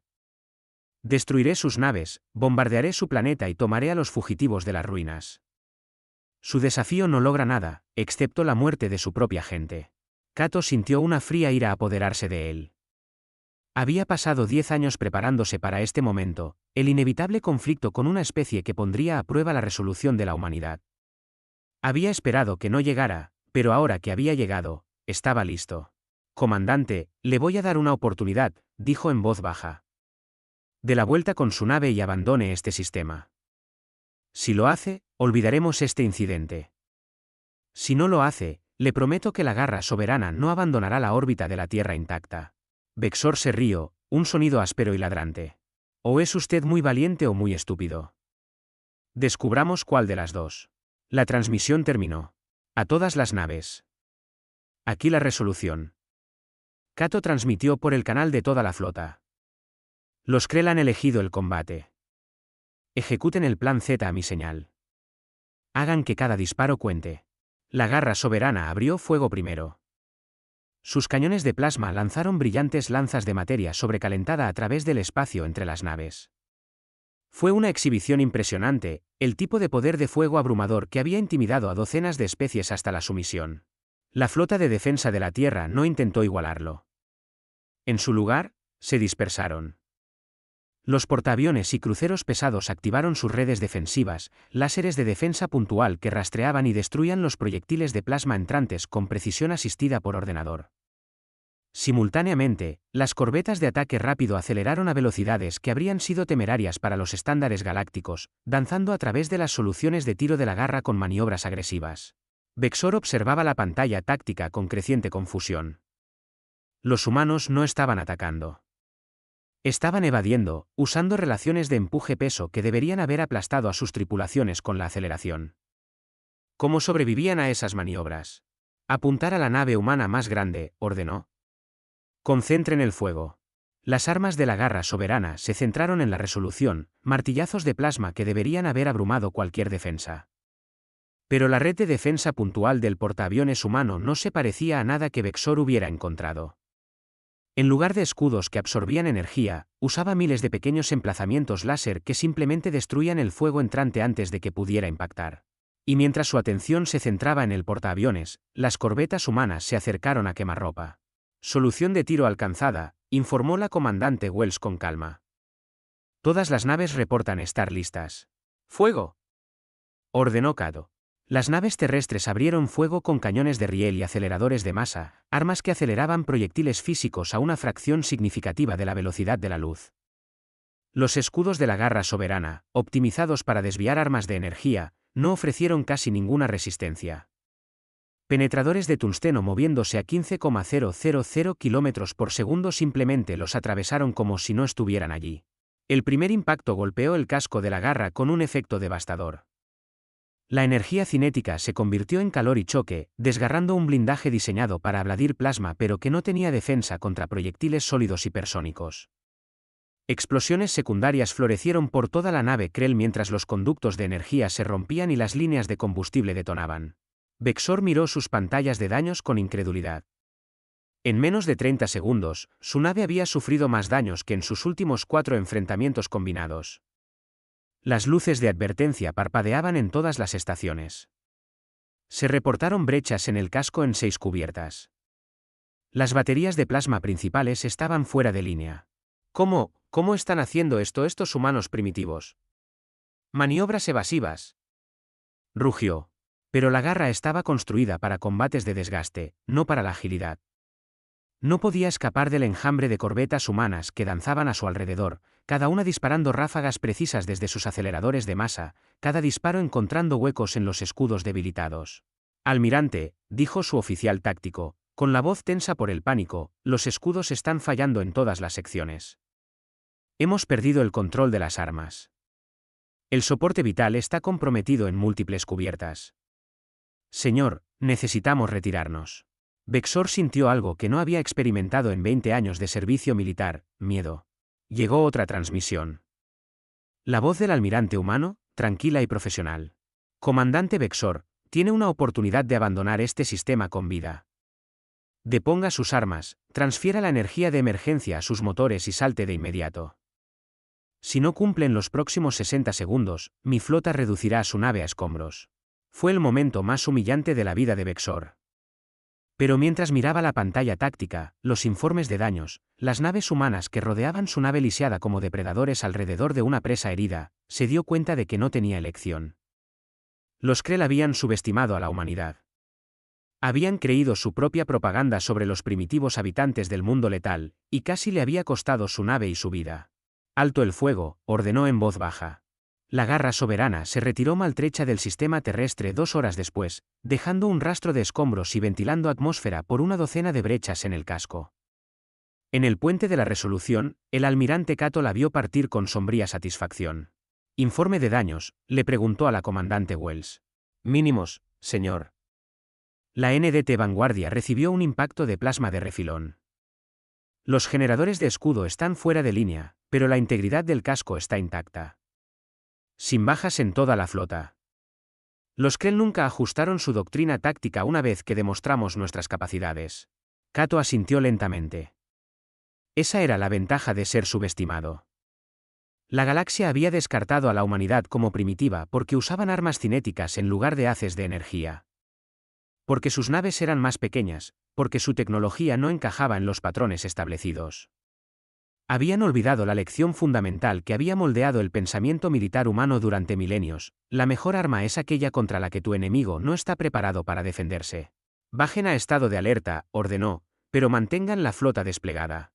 Speaker 1: Destruiré sus naves, bombardearé su planeta y tomaré a los fugitivos de las ruinas. Su desafío no logra nada, excepto la muerte de su propia gente. Cato sintió una fría ira apoderarse de él. Había pasado 10 años preparándose para este momento, el inevitable conflicto con una especie que pondría a prueba la resolución de la humanidad. Había esperado que no llegara, pero ahora que había llegado, estaba listo. Comandante, le voy a dar una oportunidad, dijo en voz baja. De la vuelta con su nave y abandone este sistema. Si lo hace, olvidaremos este incidente. Si no lo hace, le prometo que la Garra Soberana no abandonará la órbita de la Tierra intacta. Vexor se rió, un sonido áspero y ladrante. O es usted muy valiente o muy estúpido. Descubramos cuál de las dos. La transmisión terminó. A todas las naves. Aquí la resolución. Cato transmitió por el canal de toda la flota. Los Krell han elegido el combate. Ejecuten el plan Z a mi señal. Hagan que cada disparo cuente. La Garra Soberana abrió fuego primero. Sus cañones de plasma lanzaron brillantes lanzas de materia sobrecalentada a través del espacio entre las naves. Fue una exhibición impresionante, el tipo de poder de fuego abrumador que había intimidado a docenas de especies hasta la sumisión. La flota de defensa de la Tierra no intentó igualarlo. En su lugar, se dispersaron. Los portaaviones y cruceros pesados activaron sus redes defensivas, láseres de defensa puntual que rastreaban y destruían los proyectiles de plasma entrantes con precisión asistida por ordenador. Simultáneamente, las corbetas de ataque rápido aceleraron a velocidades que habrían sido temerarias para los estándares galácticos, danzando a través de las soluciones de tiro de la Garra con maniobras agresivas. Vexor observaba la pantalla táctica con creciente confusión. Los humanos no estaban atacando. Estaban evadiendo, usando relaciones de empuje-peso que deberían haber aplastado a sus tripulaciones con la aceleración. ¿Cómo sobrevivían a esas maniobras? Apuntar a la nave humana más grande, ordenó. Concentren el fuego. Las armas de la Garra Soberana se centraron en la resolución, martillazos de plasma que deberían haber abrumado cualquier defensa. Pero la red de defensa puntual del portaaviones humano no se parecía a nada que Vexor hubiera encontrado. En lugar de escudos que absorbían energía, usaba miles de pequeños emplazamientos láser que simplemente destruían el fuego entrante antes de que pudiera impactar. Y mientras su atención se centraba en el portaaviones, las corbetas humanas se acercaron a quemarropa. Solución de tiro alcanzada, informó la comandante Wells con calma. Todas las naves reportan estar listas. ¡Fuego!, ordenó Cato. Las naves terrestres abrieron fuego con cañones de riel y aceleradores de masa, armas que aceleraban proyectiles físicos a una fracción significativa de la velocidad de la luz. Los escudos de la Garra Soberana, optimizados para desviar armas de energía, no ofrecieron casi ninguna resistencia. Penetradores de tungsteno moviéndose a 15,000 km por segundo simplemente los atravesaron como si no estuvieran allí. El primer impacto golpeó el casco de la Garra con un efecto devastador. La energía cinética se convirtió en calor y choque, desgarrando un blindaje diseñado para abladir plasma pero que no tenía defensa contra proyectiles sólidos hipersónicos. Explosiones secundarias florecieron por toda la nave Krell mientras los conductos de energía se rompían y las líneas de combustible detonaban. Vexor miró sus pantallas de daños con incredulidad. En menos de 30 segundos, su nave había sufrido más daños que en sus últimos 4 enfrentamientos combinados. Las luces de advertencia parpadeaban en todas las estaciones. Se reportaron brechas en el casco en 6 cubiertas. Las baterías de plasma principales estaban fuera de línea.
Speaker 2: ¿Cómo están haciendo esto estos humanos primitivos?
Speaker 1: Maniobras evasivas. Rugió. Pero la garra estaba construida para combates de desgaste, no para la agilidad. No podía escapar del enjambre de corbetas humanas que danzaban a su alrededor, cada una disparando ráfagas precisas desde sus aceleradores de masa, cada disparo encontrando huecos en los escudos debilitados. Almirante, dijo su oficial táctico, con la voz tensa por el pánico, los escudos están fallando en todas las secciones. Hemos perdido el control de las armas. El soporte vital está comprometido en múltiples cubiertas. Señor, necesitamos retirarnos. Bexor sintió algo que no había experimentado en 20 años de servicio militar, miedo. Llegó otra transmisión. La voz del almirante humano, tranquila y profesional. Comandante Bexor, tiene una oportunidad de abandonar este sistema con vida. Deponga sus armas, transfiera la energía de emergencia a sus motores y salte de inmediato. Si no cumple en los próximos 60 segundos, mi flota reducirá su nave a escombros. Fue el momento más humillante de la vida de Bexor. Pero mientras miraba la pantalla táctica, los informes de daños, las naves humanas que rodeaban su nave lisiada como depredadores alrededor de una presa herida, se dio cuenta de que no tenía elección. Los Krell habían subestimado a la humanidad. Habían creído su propia propaganda sobre los primitivos habitantes del mundo letal, y casi le había costado su nave y su vida. Alto el fuego, ordenó en voz baja. La garra soberana se retiró maltrecha del sistema terrestre 2 horas después, dejando un rastro de escombros y ventilando atmósfera por una docena de brechas en el casco. En el puente de la resolución, el almirante Cato la vio partir con sombría satisfacción. «Informe de daños», le preguntó a la comandante Wells.
Speaker 2: Mínimos, señor.
Speaker 1: La NDT Vanguardia recibió un impacto de plasma de refilón. Los generadores de escudo están fuera de línea, pero la integridad del casco está intacta. Sin bajas en toda la flota. Los Krell nunca ajustaron su doctrina táctica una vez que demostramos nuestras capacidades. Cato asintió lentamente. Esa era la ventaja de ser subestimado. La galaxia había descartado a la humanidad como primitiva porque usaban armas cinéticas en lugar de haces de energía. Porque sus naves eran más pequeñas, porque su tecnología no encajaba en los patrones establecidos. Habían olvidado la lección fundamental que había moldeado el pensamiento militar humano durante milenios: la mejor arma es aquella contra la que tu enemigo no está preparado para defenderse. Bajen a estado de alerta, ordenó, pero mantengan la flota desplegada.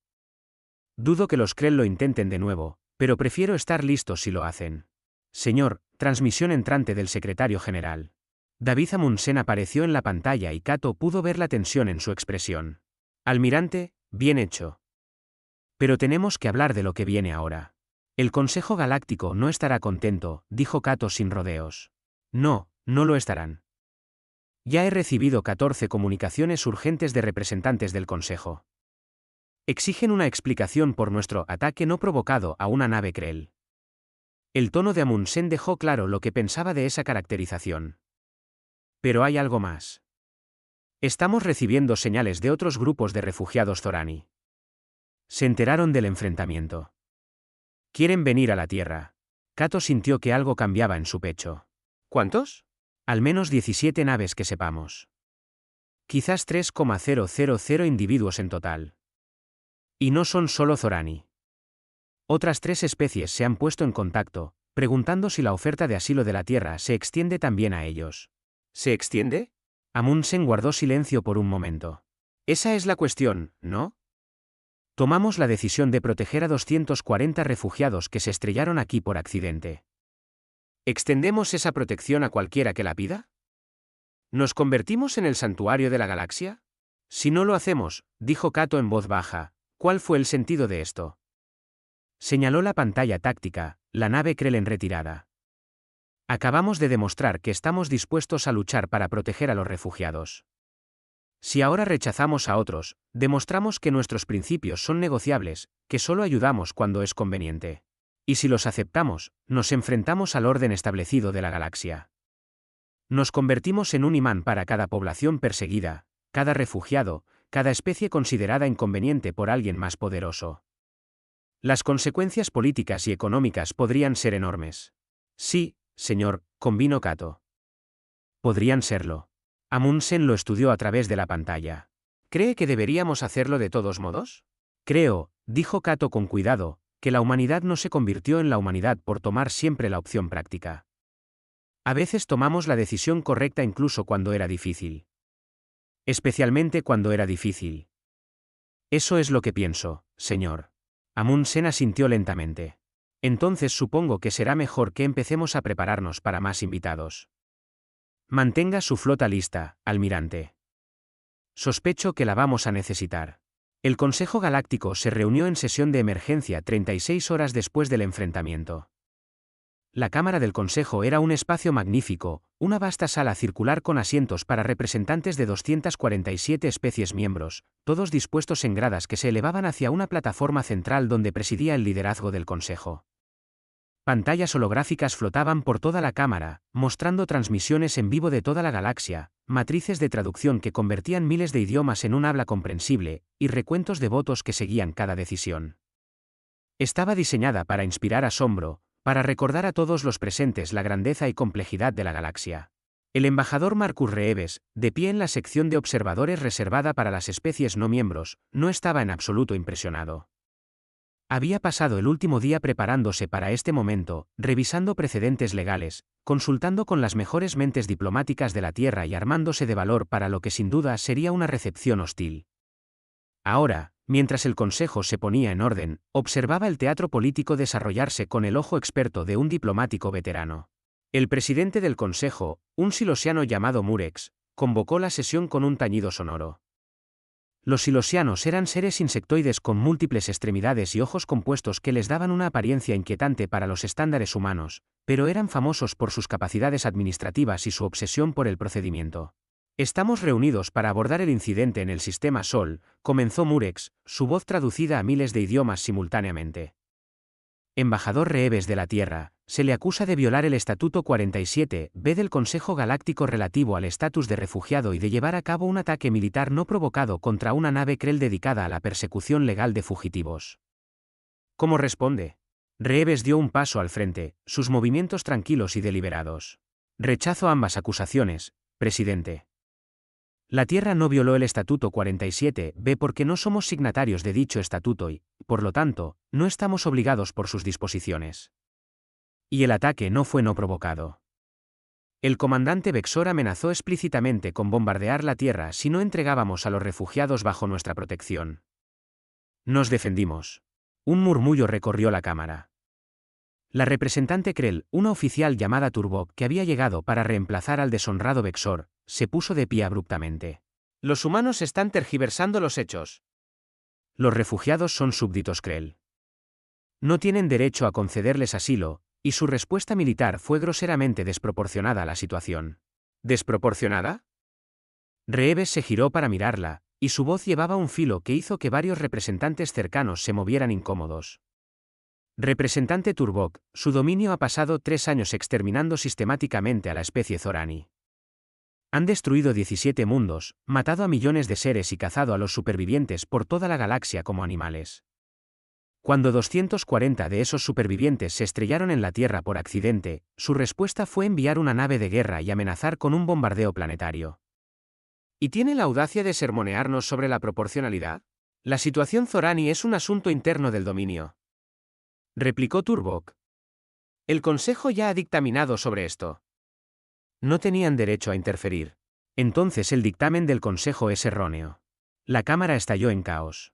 Speaker 1: Dudo que los Krell lo intenten de nuevo, pero prefiero estar listos si lo hacen. Señor, transmisión entrante del secretario general. David Amundsen apareció en la pantalla y Cato pudo ver la tensión en su expresión. Almirante, bien hecho. Pero tenemos que hablar de lo que viene ahora. El Consejo Galáctico no estará contento, dijo Cato sin rodeos. No lo estarán. Ya he recibido 14 comunicaciones urgentes de representantes del Consejo. Exigen una explicación por nuestro ataque no provocado a una nave Krell. El tono de Amundsen dejó claro lo que pensaba de esa caracterización. Pero hay algo más. Estamos recibiendo señales de otros grupos de refugiados Zorani. Se enteraron del enfrentamiento. Quieren venir a la Tierra. Cato sintió que algo cambiaba en su pecho.
Speaker 2: ¿Cuántos?
Speaker 1: Al menos 17 naves que sepamos. Quizás 3,000 individuos en total. Y no son solo Zorani. Otras 3 especies se han puesto en contacto, preguntando si la oferta de asilo de la Tierra se extiende también a ellos.
Speaker 2: ¿Se extiende?
Speaker 1: Amundsen guardó silencio por un momento. Esa es la cuestión, ¿no? Tomamos la decisión de proteger a 240 refugiados que se estrellaron aquí por accidente.
Speaker 2: ¿Extendemos esa protección a cualquiera que la pida? ¿Nos convertimos en el santuario de la galaxia?
Speaker 1: Si no lo hacemos, dijo Cato en voz baja, ¿cuál fue el sentido de esto? Señaló la pantalla táctica, la nave Krell en retirada. Acabamos de demostrar que estamos dispuestos a luchar para proteger a los refugiados. Si ahora rechazamos a otros, demostramos que nuestros principios son negociables, que solo ayudamos cuando es conveniente. Y si los aceptamos, nos enfrentamos al orden establecido de la galaxia. Nos convertimos en un imán para cada población perseguida, cada refugiado, cada especie considerada inconveniente por alguien más poderoso. Las consecuencias políticas y económicas podrían ser enormes. Sí, señor, convino Cato. Podrían serlo. Amundsen lo estudió a través de la pantalla.
Speaker 2: ¿Cree que deberíamos hacerlo de todos modos?
Speaker 1: Creo, dijo Cato con cuidado, que la humanidad no se convirtió en la humanidad por tomar siempre la opción práctica. A veces tomamos la decisión correcta incluso cuando era difícil. Especialmente cuando era difícil. Eso es lo que pienso, señor. Amundsen asintió lentamente. Entonces supongo que será mejor que empecemos a prepararnos para más invitados. Mantenga su flota lista, almirante. Sospecho que la vamos a necesitar. El Consejo Galáctico se reunió en sesión de emergencia 36 horas después del enfrentamiento. La Cámara del Consejo era un espacio magnífico, una vasta sala circular con asientos para representantes de 247 especies miembros, todos dispuestos en gradas que se elevaban hacia una plataforma central donde presidía el liderazgo del Consejo. Pantallas holográficas flotaban por toda la cámara, mostrando transmisiones en vivo de toda la galaxia, matrices de traducción que convertían miles de idiomas en un habla comprensible, y recuentos de votos que seguían cada decisión. Estaba diseñada para inspirar asombro, para recordar a todos los presentes la grandeza y complejidad de la galaxia. El embajador Marcus Reeves, de pie en la sección de observadores reservada para las especies no miembros, no estaba en absoluto impresionado. Había pasado el último día preparándose para este momento, revisando precedentes legales, consultando con las mejores mentes diplomáticas de la Tierra y armándose de valor para lo que sin duda sería una recepción hostil. Ahora, mientras el Consejo se ponía en orden, observaba el teatro político desarrollarse con el ojo experto de un diplomático veterano. El presidente del Consejo, un silosiano llamado Murex, convocó la sesión con un tañido sonoro. Los silosianos eran seres insectoides con múltiples extremidades y ojos compuestos que les daban una apariencia inquietante para los estándares humanos, pero eran famosos por sus capacidades administrativas y su obsesión por el procedimiento. Estamos reunidos para abordar el incidente en el sistema Sol, comenzó Murex, su voz traducida a miles de idiomas simultáneamente. Embajador Reeves de la Tierra, se le acusa de violar el Estatuto 47b del Consejo Galáctico relativo al estatus de refugiado y de llevar a cabo un ataque militar no provocado contra una nave Krell dedicada a la persecución legal de fugitivos. ¿Cómo responde? Reeves dio un paso al frente, sus movimientos tranquilos y deliberados. Rechazo ambas acusaciones, presidente. La Tierra no violó el Estatuto 47b porque no somos signatarios de dicho estatuto y, por lo tanto, no estamos obligados por sus disposiciones. Y el ataque no fue no provocado. El comandante Vexor amenazó explícitamente con bombardear la Tierra si no entregábamos a los refugiados bajo nuestra protección. Nos defendimos. Un murmullo recorrió la cámara. La representante Krell, una oficial llamada Turbok que había llegado para reemplazar al deshonrado Vexor, se puso de pie abruptamente.
Speaker 2: Los humanos están tergiversando los hechos.
Speaker 1: Los refugiados son súbditos Krell. No tienen derecho a concederles asilo, y su respuesta militar fue groseramente desproporcionada a la situación.
Speaker 2: ¿Desproporcionada?
Speaker 1: Reeves se giró para mirarla, y su voz llevaba un filo que hizo que varios representantes cercanos se movieran incómodos. Representante Turbok, su dominio ha pasado 3 años exterminando sistemáticamente a la especie Zorani. Han destruido 17 mundos, matado a millones de seres y cazado a los supervivientes por toda la galaxia como animales. Cuando 240 de esos supervivientes se estrellaron en la Tierra por accidente, su respuesta fue enviar una nave de guerra y amenazar con un bombardeo planetario.
Speaker 2: ¿Y tiene la audacia de sermonearnos sobre la proporcionalidad? La situación Zorani es un asunto interno del dominio.
Speaker 1: Replicó Turbok.
Speaker 2: El Consejo ya ha dictaminado sobre esto.
Speaker 1: No tenían derecho a interferir. Entonces el dictamen del Consejo es erróneo. La Cámara estalló en caos.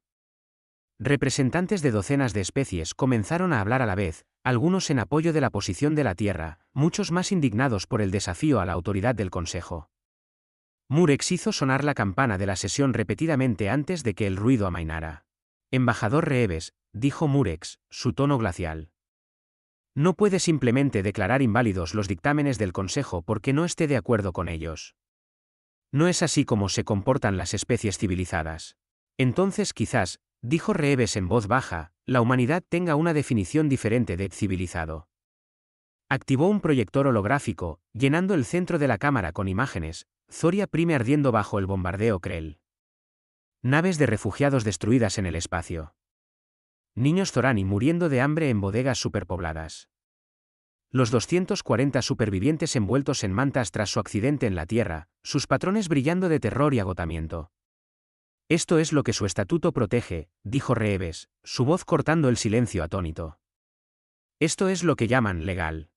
Speaker 1: Representantes de docenas de especies comenzaron a hablar a la vez, algunos en apoyo de la posición de la Tierra, muchos más indignados por el desafío a la autoridad del Consejo. Murex hizo sonar la campana de la sesión repetidamente antes de que el ruido amainara. Embajador Reeves, dijo Murex, su tono glacial. No puede simplemente declarar inválidos los dictámenes del Consejo porque no esté de acuerdo con ellos. No es así como se comportan las especies civilizadas. Entonces quizás, dijo Reeves en voz baja, la humanidad tenga una definición diferente de civilizado. Activó un proyector holográfico, llenando el centro de la cámara con imágenes, Zoria Prime ardiendo bajo el bombardeo Krell. Naves de refugiados destruidas en el espacio. Niños Zorani muriendo de hambre en bodegas superpobladas. Los 240 supervivientes envueltos en mantas tras su accidente en la Tierra, sus patrones brillando de terror y agotamiento. Esto es lo que su estatuto protege, dijo Reeves, su voz cortando el silencio atónito. Esto es lo que llaman legal.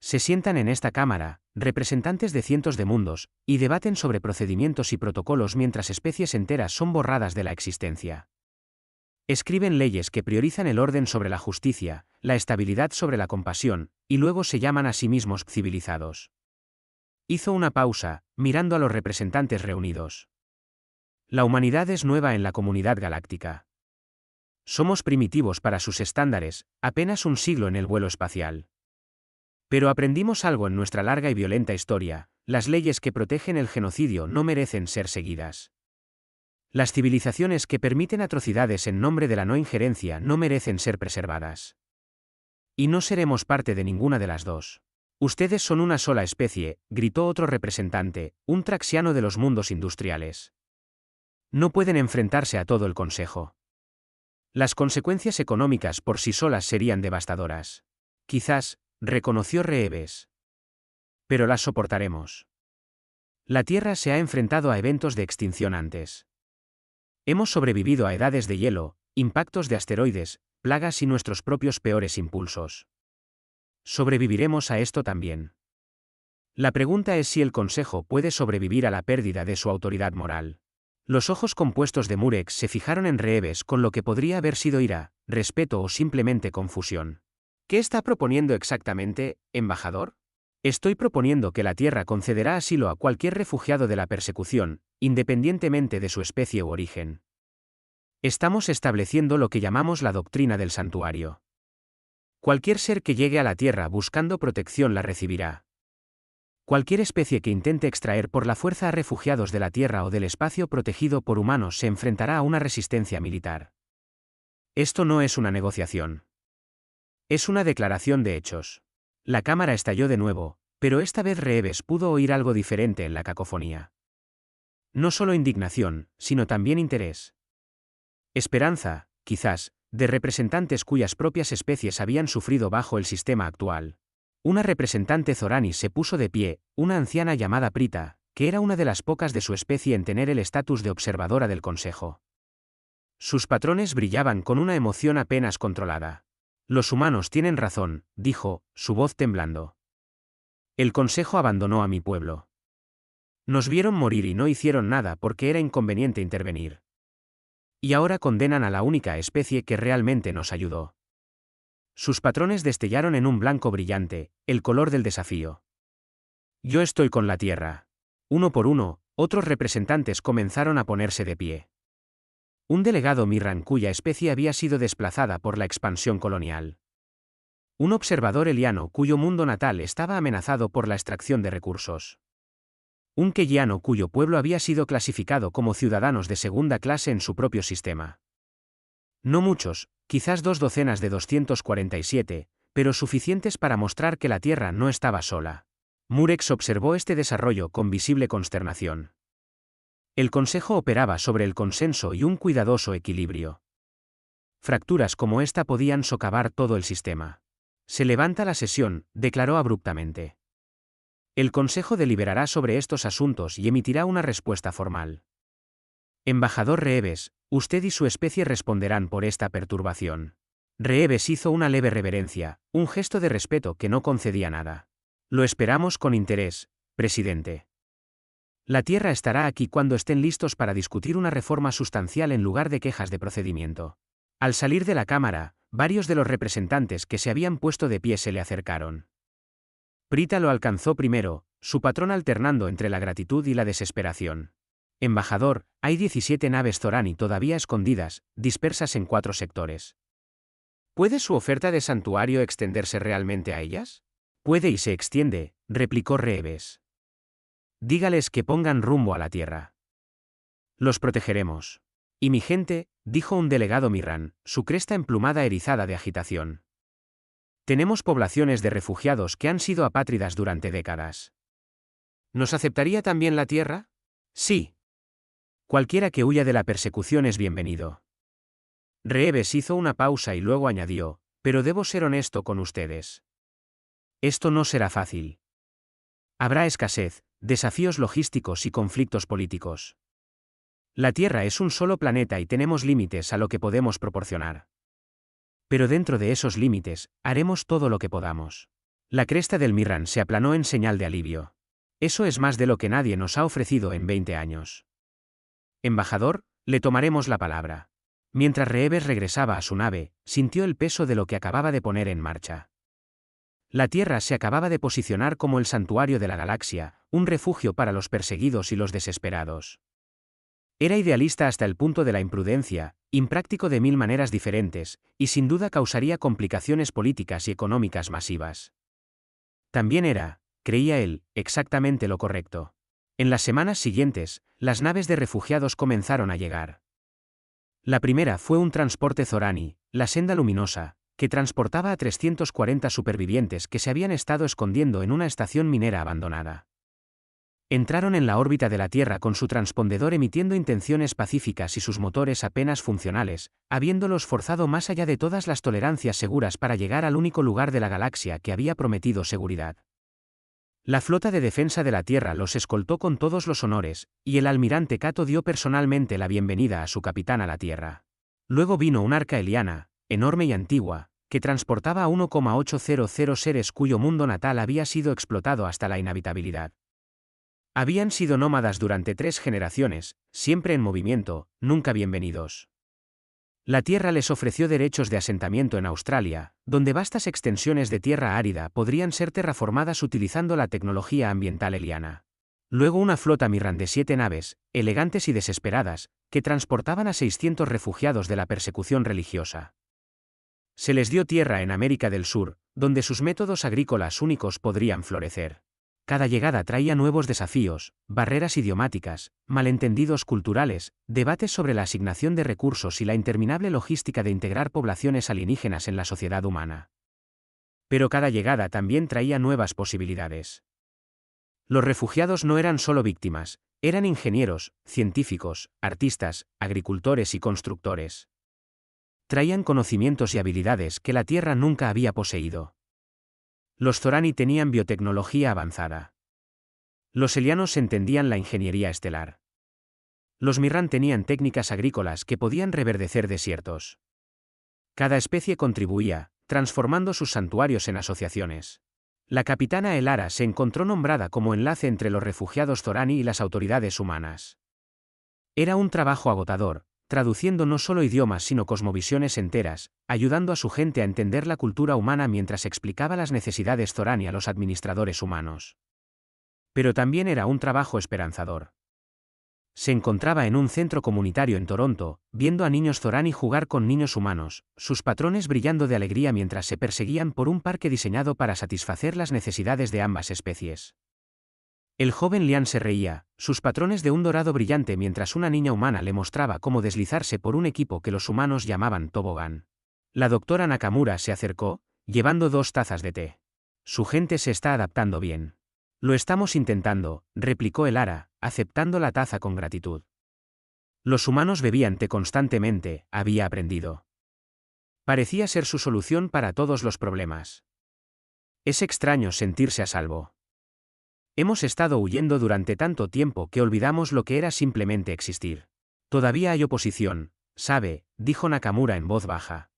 Speaker 1: Se sientan en esta cámara, representantes de cientos de mundos, y debaten sobre procedimientos y protocolos mientras especies enteras son borradas de la existencia. Escriben leyes que priorizan el orden sobre la justicia, la estabilidad sobre la compasión, y luego se llaman a sí mismos civilizados. Hizo una pausa, mirando a los representantes reunidos. La humanidad es nueva en la comunidad galáctica. Somos primitivos para sus estándares, apenas un siglo en el vuelo espacial. Pero aprendimos algo en nuestra larga y violenta historia: las leyes que protegen el genocidio no merecen ser seguidas. Las civilizaciones que permiten atrocidades en nombre de la no injerencia no merecen ser preservadas. Y no seremos parte de ninguna de las dos. Ustedes son una sola especie, gritó otro representante, un traxiano de los mundos industriales. No pueden enfrentarse a todo el Consejo. Las consecuencias económicas por sí solas serían devastadoras. Quizás, reconoció Reeves. Pero las soportaremos. La Tierra se ha enfrentado a eventos de extinción antes. Hemos sobrevivido a edades de hielo, impactos de asteroides, plagas y nuestros propios peores impulsos. Sobreviviremos a esto también. La pregunta es si el Consejo puede sobrevivir a la pérdida de su autoridad moral. Los ojos compuestos de Murex se fijaron en Reeves con lo que podría haber sido ira, respeto o simplemente confusión. ¿Qué está proponiendo exactamente, embajador? Estoy proponiendo que la Tierra concederá asilo a cualquier refugiado de la persecución, independientemente de su especie u origen. Estamos estableciendo lo que llamamos la doctrina del santuario. Cualquier ser que llegue a la Tierra buscando protección la recibirá. Cualquier especie que intente extraer por la fuerza a refugiados de la Tierra o del espacio protegido por humanos se enfrentará a una resistencia militar. Esto no es una negociación. Es una declaración de hechos. La cámara estalló de nuevo, pero esta vez Reeves pudo oír algo diferente en la cacofonía. No solo indignación, sino también interés. Esperanza, quizás, de representantes cuyas propias especies habían sufrido bajo el sistema actual. Una representante Zorani se puso de pie, una anciana llamada Prita, que era una de las pocas de su especie en tener el estatus de observadora del Consejo. Sus patrones brillaban con una emoción apenas controlada. Los humanos tienen razón, dijo, su voz temblando. El Consejo abandonó a mi pueblo. Nos vieron morir y no hicieron nada porque era inconveniente intervenir. Y ahora condenan a la única especie que realmente nos ayudó. Sus patrones destellaron en un blanco brillante, el color del desafío. Yo estoy con la Tierra. Uno por uno, otros representantes comenzaron a ponerse de pie. Un delegado Mirran cuya especie había sido desplazada por la expansión colonial. Un observador eliano cuyo mundo natal estaba amenazado por la extracción de recursos. Un queyano cuyo pueblo había sido clasificado como ciudadanos de segunda clase en su propio sistema. No muchos, quizás 2 docenas de 247, pero suficientes para mostrar que la Tierra no estaba sola. Murex observó este desarrollo con visible consternación. El Consejo operaba sobre el consenso y un cuidadoso equilibrio. Fracturas como esta podían socavar todo el sistema. Se levanta la sesión, declaró abruptamente. El Consejo deliberará sobre estos asuntos y emitirá una respuesta formal. Embajador Reeves, usted y su especie responderán por esta perturbación. Reeves hizo una leve reverencia, un gesto de respeto que no concedía nada. Lo esperamos con interés, presidente. La Tierra estará aquí cuando estén listos para discutir una reforma sustancial en lugar de quejas de procedimiento. Al salir de la Cámara, varios de los representantes que se habían puesto de pie se le acercaron. Prita lo alcanzó primero, su patrón alternando entre la gratitud y la desesperación. Embajador, hay 17 naves Zorani todavía escondidas, dispersas en 4 sectores. ¿Puede su oferta de santuario extenderse realmente a ellas? Puede y se extiende, replicó Reeves. Dígales que pongan rumbo a la Tierra. Los protegeremos. Y mi gente, dijo un delegado Mirran, su cresta emplumada erizada de agitación. Tenemos poblaciones de refugiados que han sido apátridas durante décadas. ¿Nos aceptaría también la Tierra? Sí. Cualquiera que huya de la persecución es bienvenido. Reeves hizo una pausa y luego añadió, pero debo ser honesto con ustedes. Esto no será fácil. Habrá escasez, desafíos logísticos y conflictos políticos. La Tierra es un solo planeta y tenemos límites a lo que podemos proporcionar. Pero dentro de esos límites, haremos todo lo que podamos. La cresta del Mirran se aplanó en señal de alivio. Eso es más de lo que nadie nos ha ofrecido en 20 años. Embajador, le tomaremos la palabra. Mientras Reeves regresaba a su nave, sintió el peso de lo que acababa de poner en marcha. La Tierra se acababa de posicionar como el santuario de la galaxia, un refugio para los perseguidos y los desesperados. Era idealista hasta el punto de la imprudencia, impráctico de mil maneras diferentes, y sin duda causaría complicaciones políticas y económicas masivas. También era, creía él, exactamente lo correcto. En las semanas siguientes, las naves de refugiados comenzaron a llegar. La primera fue un transporte Zorani, la Senda Luminosa, que transportaba a 340 supervivientes que se habían estado escondiendo en una estación minera abandonada. Entraron en la órbita de la Tierra con su transpondedor emitiendo intenciones pacíficas y sus motores apenas funcionales, habiéndolos forzado más allá de todas las tolerancias seguras para llegar al único lugar de la galaxia que había prometido seguridad. La flota de defensa de la Tierra los escoltó con todos los honores, y el almirante Cato dio personalmente la bienvenida a su capitán a la Tierra. Luego vino un arca Eliana, enorme y antigua, que transportaba a 1,800 seres cuyo mundo natal había sido explotado hasta la inhabitabilidad. Habían sido nómadas durante 3 generaciones, siempre en movimiento, nunca bienvenidos. La Tierra les ofreció derechos de asentamiento en Australia, donde vastas extensiones de tierra árida podrían ser terraformadas utilizando la tecnología ambiental Eliana. Luego una flota Mirran de 7 naves, elegantes y desesperadas, que transportaban a 600 refugiados de la persecución religiosa. Se les dio tierra en América del Sur, donde sus métodos agrícolas únicos podrían florecer. Cada llegada traía nuevos desafíos, barreras idiomáticas, malentendidos culturales, debates sobre la asignación de recursos y la interminable logística de integrar poblaciones alienígenas en la sociedad humana. Pero cada llegada también traía nuevas posibilidades. Los refugiados no eran solo víctimas, eran ingenieros, científicos, artistas, agricultores y constructores. Traían conocimientos y habilidades que la Tierra nunca había poseído. Los Zorani tenían biotecnología avanzada. Los Elianos entendían la ingeniería estelar. Los Mirran tenían técnicas agrícolas que podían reverdecer desiertos. Cada especie contribuía, transformando sus santuarios en asociaciones. La capitana Elara se encontró nombrada como enlace entre los refugiados Zorani y las autoridades humanas. Era un trabajo agotador, traduciendo no solo idiomas sino cosmovisiones enteras, ayudando a su gente a entender la cultura humana mientras explicaba las necesidades Zorani a los administradores humanos. Pero también era un trabajo esperanzador. Se encontraba en un centro comunitario en Toronto, viendo a niños Zorani jugar con niños humanos, sus patrones brillando de alegría mientras se perseguían por un parque diseñado para satisfacer las necesidades de ambas especies. El joven Lian se reía, sus patrones de un dorado brillante mientras una niña humana le mostraba cómo deslizarse por un equipo que los humanos llamaban tobogán. La doctora Nakamura se acercó, llevando 2 tazas de té. Su gente se está adaptando bien. Lo estamos intentando, replicó Elara, aceptando la taza con gratitud. Los humanos bebían té constantemente, había aprendido. Parecía ser su solución para todos los problemas. Es extraño sentirse a salvo. Hemos estado huyendo durante tanto tiempo que olvidamos lo que era simplemente existir. Todavía hay oposición, ¿sabe?, dijo Nakamura en voz baja.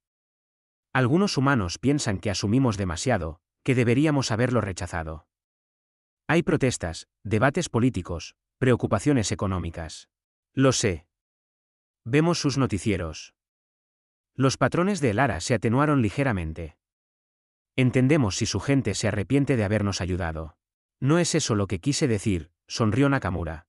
Speaker 1: Algunos humanos piensan que asumimos demasiado, que deberíamos haberlo rechazado. Hay protestas, debates políticos, preocupaciones económicas. Lo sé. Vemos sus noticieros. Los patrones de Elara se atenuaron ligeramente. Entendemos si su gente se arrepiente de habernos ayudado. No es eso lo que quise decir, sonrió Nakamura.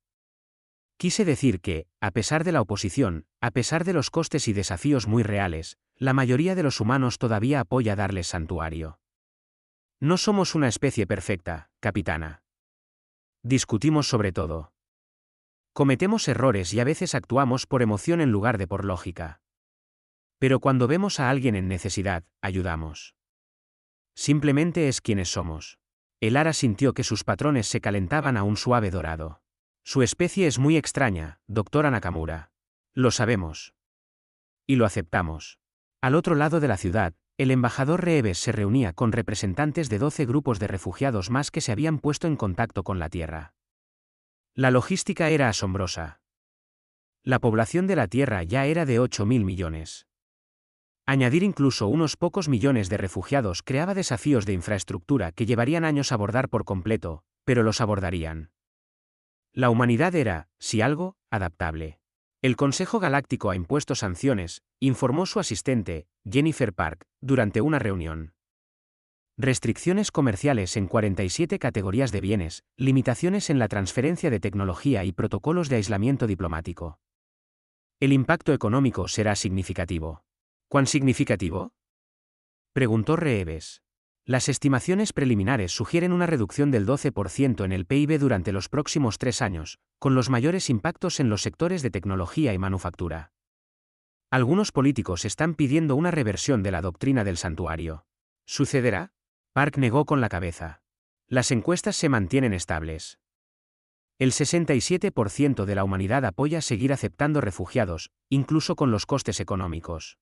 Speaker 1: Quise decir que, a pesar de la oposición, a pesar de los costes y desafíos muy reales, la mayoría de los humanos todavía apoya darles santuario. No somos una especie perfecta, capitana. Discutimos sobre todo. Cometemos errores y a veces actuamos por emoción en lugar de por lógica. Pero cuando vemos a alguien en necesidad, ayudamos. Simplemente es quienes somos. Elara sintió que sus patrones se calentaban a un suave dorado. Su especie es muy extraña, doctora Nakamura. Lo sabemos. Y lo aceptamos. Al otro lado de la ciudad, El embajador Reeves se reunía con representantes de 12 grupos de refugiados más que se habían puesto en contacto con la Tierra. La logística era asombrosa. La población de la Tierra ya era de 8.000 millones. Añadir incluso unos pocos millones de refugiados creaba desafíos de infraestructura que llevarían años abordar por completo, pero los abordarían. La humanidad era, si algo, adaptable. El Consejo Galáctico ha impuesto sanciones, informó su asistente, Jennifer Park, durante una reunión. Restricciones comerciales en 47 categorías de bienes, limitaciones en la transferencia de tecnología y protocolos de aislamiento diplomático. El impacto económico será significativo. ¿Cuán significativo?, preguntó Reeves. Las estimaciones preliminares sugieren una reducción del 12% en el PIB durante los próximos 3 años, con los mayores impactos en los sectores de tecnología y manufactura. Algunos políticos están pidiendo una reversión de la doctrina del santuario. ¿Sucederá? Park negó con la cabeza. Las encuestas se mantienen estables. El 67% de la humanidad apoya seguir aceptando refugiados, incluso con los costes económicos.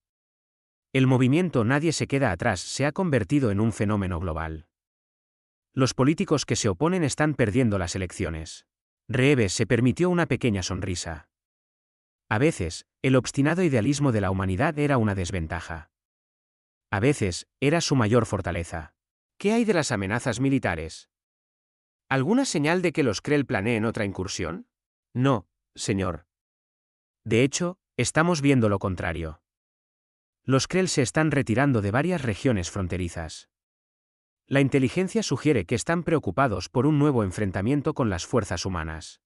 Speaker 1: El movimiento Nadie se queda atrás se ha convertido en un fenómeno global. Los políticos que se oponen están perdiendo las elecciones. Reeves se permitió una pequeña sonrisa. A veces, el obstinado idealismo de la humanidad era una desventaja. A veces, era su mayor fortaleza. ¿Qué hay de las amenazas militares? ¿Alguna señal de que los Krell planeen otra incursión? No, señor. De hecho, estamos viendo lo contrario. Los Krell se están retirando de varias regiones fronterizas. La inteligencia sugiere que están preocupados por un nuevo enfrentamiento con las fuerzas humanas.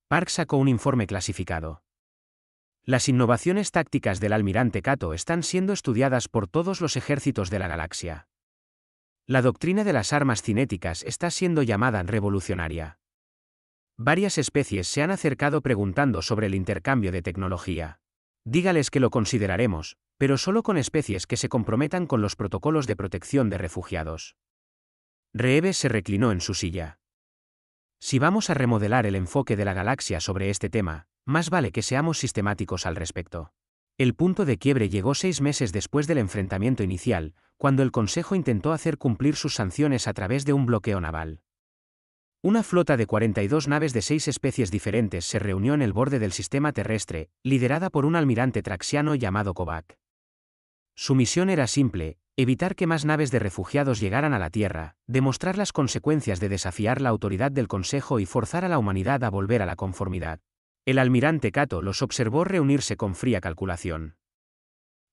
Speaker 1: Park sacó un informe clasificado. Las innovaciones tácticas del almirante Cato están siendo estudiadas por todos los ejércitos de la galaxia. La doctrina de las armas cinéticas está siendo llamada revolucionaria. Varias especies se han acercado preguntando sobre el intercambio de tecnología. Dígales que lo consideraremos, pero solo con especies que se comprometan con los protocolos de protección de refugiados. Reeves se reclinó en su silla. Si vamos a remodelar el enfoque de la galaxia sobre este tema, más vale que seamos sistemáticos al respecto. El punto de quiebre llegó 6 meses después del enfrentamiento inicial, cuando el Consejo intentó hacer cumplir sus sanciones a través de un bloqueo naval. Una flota de 42 naves de 6 especies diferentes se reunió en el borde del sistema terrestre, liderada por un almirante traxiano llamado Kovac. Su misión era simple: evitar que más naves de refugiados llegaran a la Tierra, demostrar las consecuencias de desafiar la autoridad del Consejo y forzar a la humanidad a volver a la conformidad. El almirante Cato los observó reunirse con fría calculación.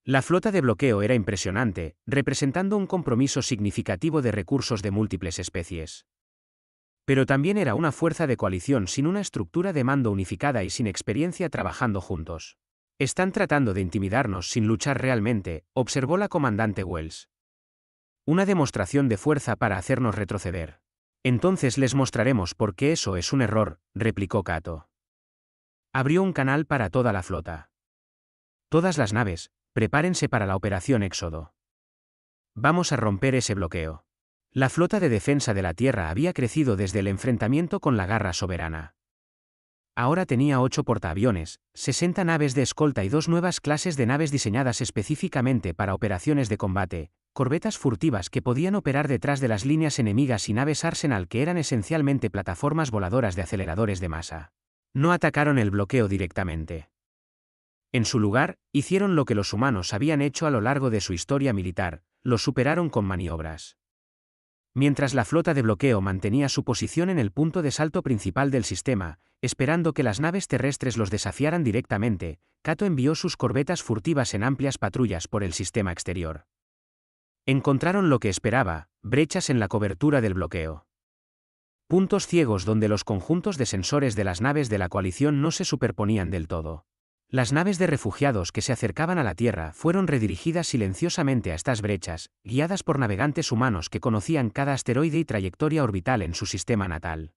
Speaker 1: La flota de bloqueo era impresionante, representando un compromiso significativo de recursos de múltiples especies. Pero también era una fuerza de coalición sin una estructura de mando unificada y sin experiencia trabajando juntos. Están tratando de intimidarnos sin luchar realmente, observó la comandante Wells. Una demostración de fuerza para hacernos retroceder. Entonces les mostraremos por qué eso es un error, replicó Cato. Abrió un canal para toda la flota. Todas las naves, prepárense para la operación Éxodo. Vamos a romper ese bloqueo. La flota de defensa de la Tierra había crecido desde el enfrentamiento con la Garra Soberana. Ahora tenía 8 portaaviones, 60 naves de escolta y 2 nuevas clases de naves diseñadas específicamente para operaciones de combate, corbetas furtivas que podían operar detrás de las líneas enemigas y naves Arsenal que eran esencialmente plataformas voladoras de aceleradores de masa. No atacaron el bloqueo directamente. En su lugar, hicieron lo que los humanos habían hecho a lo largo de su historia militar: lo superaron con maniobras. Mientras la flota de bloqueo mantenía su posición en el punto de salto principal del sistema, esperando que las naves terrestres los desafiaran directamente, Cato envió sus corbetas furtivas en amplias patrullas por el sistema exterior. Encontraron lo que esperaba: brechas en la cobertura del bloqueo. Puntos ciegos donde los conjuntos de sensores de las naves de la coalición no se superponían del todo. Las naves de refugiados que se acercaban a la Tierra fueron redirigidas silenciosamente a estas brechas, guiadas por navegantes humanos que conocían cada asteroide y trayectoria orbital en su sistema natal.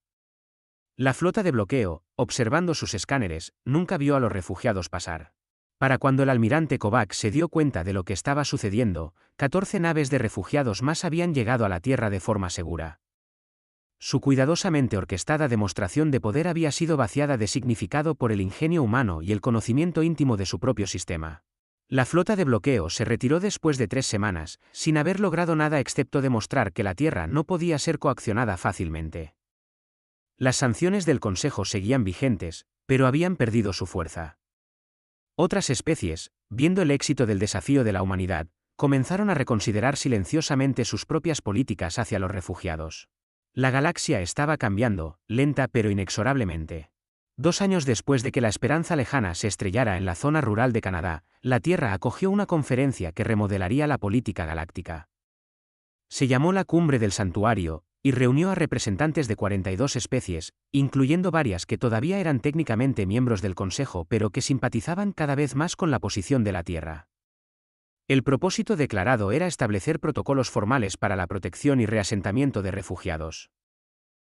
Speaker 1: La flota de bloqueo, observando sus escáneres, nunca vio a los refugiados pasar. Para cuando el almirante Kovac se dio cuenta de lo que estaba sucediendo, 14 naves de refugiados más habían llegado a la Tierra de forma segura. Su cuidadosamente orquestada demostración de poder había sido vaciada de significado por el ingenio humano y el conocimiento íntimo de su propio sistema. La flota de bloqueo se retiró después de 3 semanas, sin haber logrado nada excepto demostrar que la Tierra no podía ser coaccionada fácilmente. Las sanciones del Consejo seguían vigentes, pero habían perdido su fuerza. Otras especies, viendo el éxito del desafío de la humanidad, comenzaron a reconsiderar silenciosamente sus propias políticas hacia los refugiados. La galaxia estaba cambiando, lenta pero inexorablemente. 2 años después de que la Esperanza Lejana se estrellara en la zona rural de Canadá, la Tierra acogió una conferencia que remodelaría la política galáctica. Se llamó la Cumbre del Santuario, y reunió a representantes de 42 especies, incluyendo varias que todavía eran técnicamente miembros del Consejo pero que simpatizaban cada vez más con la posición de la Tierra. El propósito declarado era establecer protocolos formales para la protección y reasentamiento de refugiados.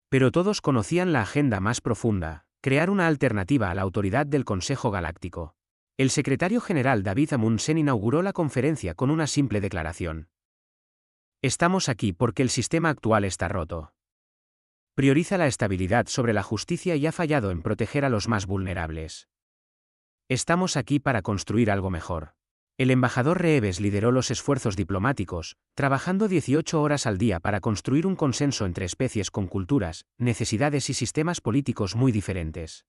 Speaker 1: Pero todos conocían la agenda más profunda: crear una alternativa a la autoridad del Consejo Galáctico. El secretario general David Amundsen inauguró la conferencia con una simple declaración. Estamos aquí porque el sistema actual está roto. Prioriza la estabilidad sobre la justicia y ha fallado en proteger a los más vulnerables. Estamos aquí para construir algo mejor. El embajador Reeves lideró los esfuerzos diplomáticos, trabajando 18 horas al día para construir un consenso entre especies con culturas, necesidades y sistemas políticos muy diferentes.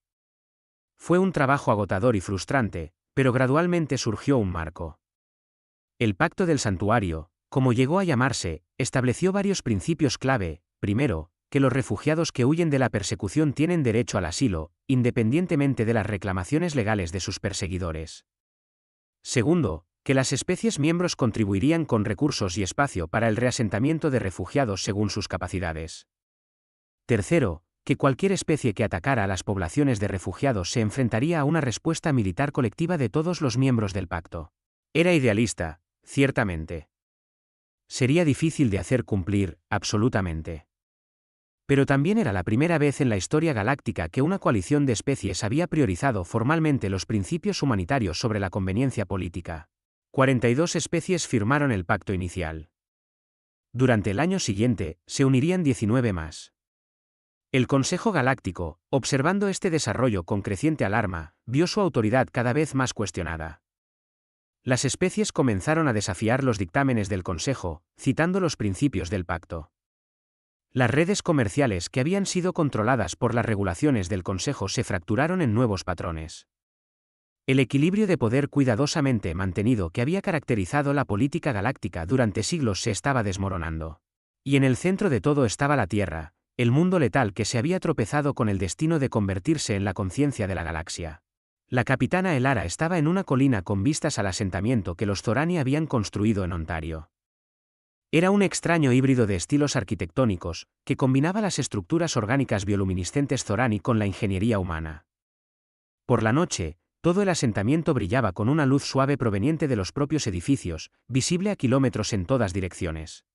Speaker 1: Fue un trabajo agotador y frustrante, pero gradualmente surgió un marco. El Pacto del Santuario, como llegó a llamarse, estableció varios principios clave. Primero, que los refugiados que huyen de la persecución tienen derecho al asilo, independientemente de las reclamaciones legales de sus perseguidores. Segundo, que las especies miembros contribuirían con recursos y espacio para el reasentamiento de refugiados según sus capacidades. Tercero, que cualquier especie que atacara a las poblaciones de refugiados se enfrentaría a una respuesta militar colectiva de todos los miembros del pacto. Era idealista, ciertamente. Sería difícil de hacer cumplir, absolutamente. Pero también era la primera vez en la historia galáctica que una coalición de especies había priorizado formalmente los principios humanitarios sobre la conveniencia política. 42 especies firmaron el pacto inicial. Durante el año siguiente, se unirían 19 más. El Consejo Galáctico, observando este desarrollo con creciente alarma, vio su autoridad cada vez más cuestionada. Las especies comenzaron a desafiar los dictámenes del Consejo, citando los principios del pacto. Las redes comerciales que habían sido controladas por las regulaciones del Consejo se fracturaron en nuevos patrones. El equilibrio de poder cuidadosamente mantenido que había caracterizado la política galáctica durante siglos se estaba desmoronando. Y en el centro de todo estaba la Tierra, el mundo letal que se había tropezado con el destino de convertirse en la conciencia de la galaxia. La capitana Elara estaba en una colina con vistas al asentamiento que los Zorani habían construido en Ontario. Era un extraño híbrido de estilos arquitectónicos, que combinaba las estructuras orgánicas bioluminiscentes Zorani con la ingeniería humana. Por la noche, todo el asentamiento brillaba con una luz suave proveniente de los propios edificios, visible a kilómetros en todas direcciones.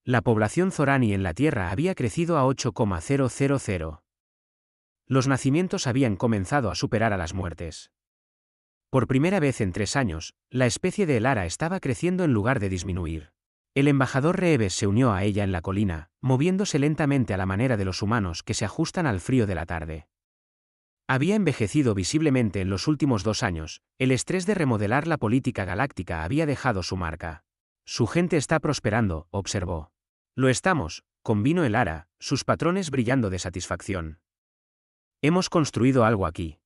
Speaker 1: La población Zorani en la Tierra había crecido a 8,000. Los nacimientos habían comenzado a superar a las muertes. Por primera vez en 3 años, la especie de Elara estaba creciendo en lugar de disminuir. El embajador Reeves se unió a ella en la colina, moviéndose lentamente a la manera de los humanos que se ajustan al frío de la tarde. Había envejecido visiblemente en los últimos 2 años, el estrés de remodelar la política galáctica había dejado su marca. Su gente está prosperando, observó. Lo estamos, convino Elara, sus patrones brillando de satisfacción. Hemos construido algo aquí.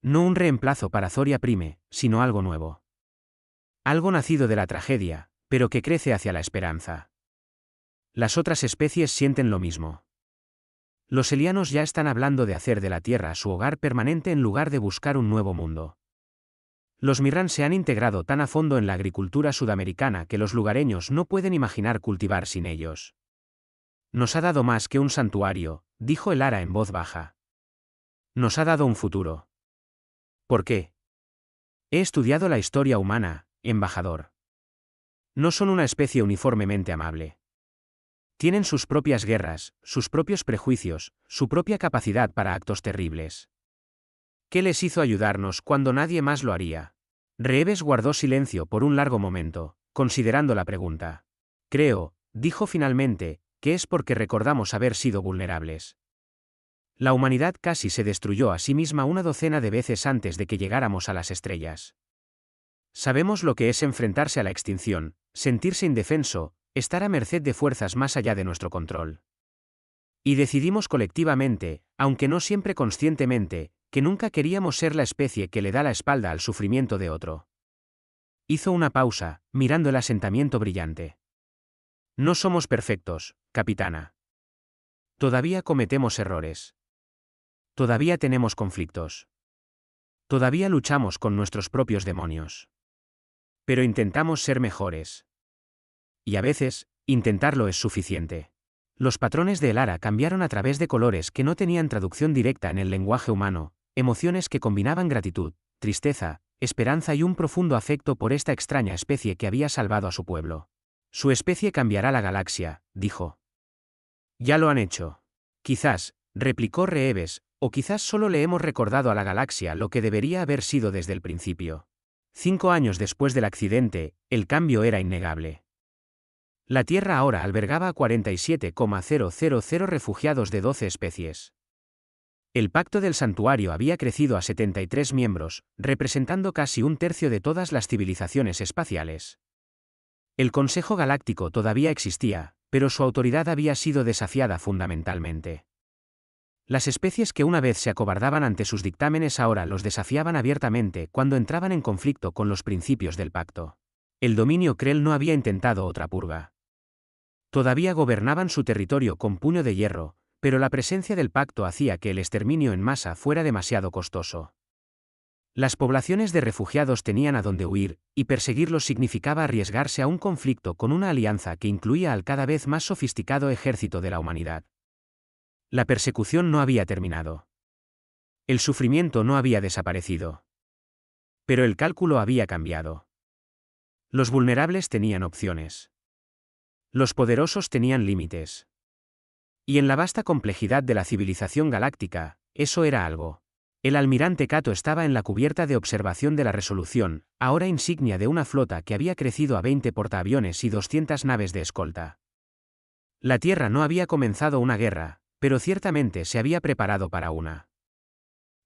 Speaker 1: No un reemplazo para Zoria Prime, sino algo nuevo. Algo nacido de la tragedia, pero que crece hacia la esperanza. Las otras especies sienten lo mismo. Los elianos ya están hablando de hacer de la Tierra su hogar permanente en lugar de buscar un nuevo mundo. Los Mirran se han integrado tan a fondo en la agricultura sudamericana que los lugareños no pueden imaginar cultivar sin ellos. Nos ha dado más que un santuario, dijo Elara en voz baja. Nos ha dado un futuro. ¿Por qué? He estudiado la historia humana, embajador. No son una especie uniformemente amable. Tienen sus propias guerras, sus propios prejuicios, su propia capacidad para actos terribles. ¿Qué les hizo ayudarnos cuando nadie más lo haría? Reeves guardó silencio por un largo momento, considerando la pregunta. Creo, dijo finalmente, que es porque recordamos haber sido vulnerables. La humanidad casi se destruyó a sí misma una docena de veces antes de que llegáramos a las estrellas. Sabemos lo que es enfrentarse a la extinción, sentirse indefenso, estar a merced de fuerzas más allá de nuestro control. Y decidimos colectivamente, aunque no siempre conscientemente, que nunca queríamos ser la especie que le da la espalda al sufrimiento de otro. Hizo una pausa, mirando el asentamiento brillante. No somos perfectos, capitana. Todavía cometemos errores. Todavía tenemos conflictos. Todavía luchamos con nuestros propios demonios. Pero intentamos ser mejores. Y a veces, intentarlo es suficiente. Los patrones de Elara cambiaron a través de colores que no tenían traducción directa en el lenguaje humano, emociones que combinaban gratitud, tristeza, esperanza y un profundo afecto por esta extraña especie que había salvado a su pueblo. Su especie cambiará la galaxia, dijo. Ya lo han hecho. Quizás, replicó Reeves, o quizás solo le hemos recordado a la galaxia lo que debería haber sido desde el principio. 5 años después del accidente, el cambio era innegable. La Tierra ahora albergaba a 47,000 refugiados de 12 especies. El Pacto del Santuario había crecido a 73 miembros, representando casi un tercio de todas las civilizaciones espaciales. El Consejo Galáctico todavía existía, pero su autoridad había sido desafiada fundamentalmente. Las especies que una vez se acobardaban ante sus dictámenes ahora los desafiaban abiertamente cuando entraban en conflicto con los principios del pacto. El dominio Krell no había intentado otra purga. Todavía gobernaban su territorio con puño de hierro, pero la presencia del pacto hacía que el exterminio en masa fuera demasiado costoso. Las poblaciones de refugiados tenían a dónde huir, y perseguirlos significaba arriesgarse a un conflicto con una alianza que incluía al cada vez más sofisticado ejército de la humanidad. La persecución no había terminado. El sufrimiento no había desaparecido. Pero el cálculo había cambiado. Los vulnerables tenían opciones. Los poderosos tenían límites. Y en la vasta complejidad de la civilización galáctica, eso era algo. El almirante Cato estaba en la cubierta de observación de la Resolución, ahora insignia de una flota que había crecido a 20 portaaviones y 200 naves de escolta. La Tierra no había comenzado una guerra, pero ciertamente se había preparado para una.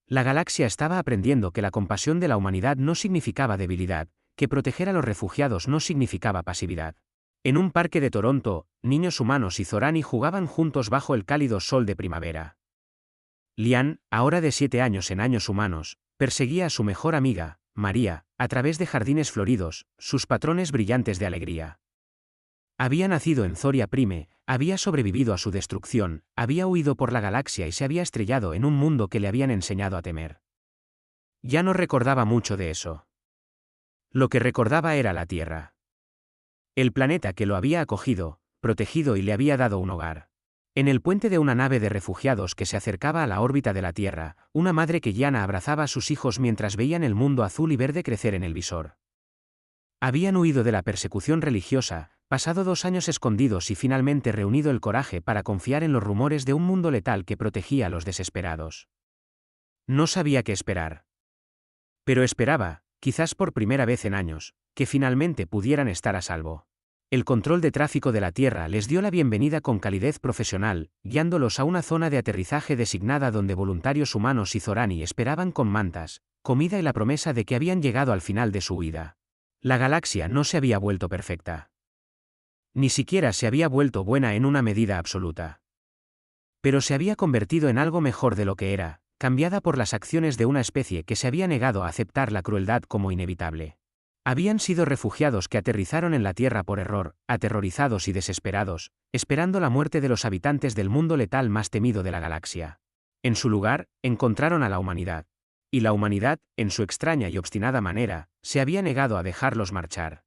Speaker 1: La galaxia estaba aprendiendo que la compasión de la humanidad no significaba debilidad, que proteger a los refugiados no significaba pasividad. En un parque de Toronto, niños humanos y Zorani jugaban juntos bajo el cálido sol de primavera. Lian, ahora de 7 años en años humanos, perseguía a su mejor amiga, María, a través de jardines floridos, sus patrones brillantes de alegría. Había nacido en Zoria Prime, había sobrevivido a su destrucción, había huido por la galaxia y se había estrellado en un mundo que le habían enseñado a temer. Ya no recordaba mucho de eso. Lo que recordaba era la Tierra. El planeta que lo había acogido, protegido y le había dado un hogar. En el puente de una nave de refugiados que se acercaba a la órbita de la Tierra, una madre queyana abrazaba a sus hijos mientras veían el mundo azul y verde crecer en el visor. Habían huido de la persecución religiosa, pasado 2 años escondidos y finalmente reunido el coraje para confiar en los rumores de un mundo letal que protegía a los desesperados. No sabía qué esperar. Pero esperaba, quizás por primera vez en años, que finalmente pudieran estar a salvo. El control de tráfico de la Tierra les dio la bienvenida con calidez profesional, guiándolos a una zona de aterrizaje designada donde voluntarios humanos y Zorani esperaban con mantas, comida y la promesa de que habían llegado al final de su huida. La galaxia no se había vuelto perfecta. Ni siquiera se había vuelto buena en una medida absoluta. Pero se había convertido en algo mejor de lo que era, cambiada por las acciones de una especie que se había negado a aceptar la crueldad como inevitable. Habían sido refugiados que aterrizaron en la Tierra por error, aterrorizados y desesperados, esperando la muerte de los habitantes del mundo letal más temido de la galaxia. En su lugar, encontraron a la humanidad. Y la humanidad, en su extraña y obstinada manera, se había negado a dejarlos marchar.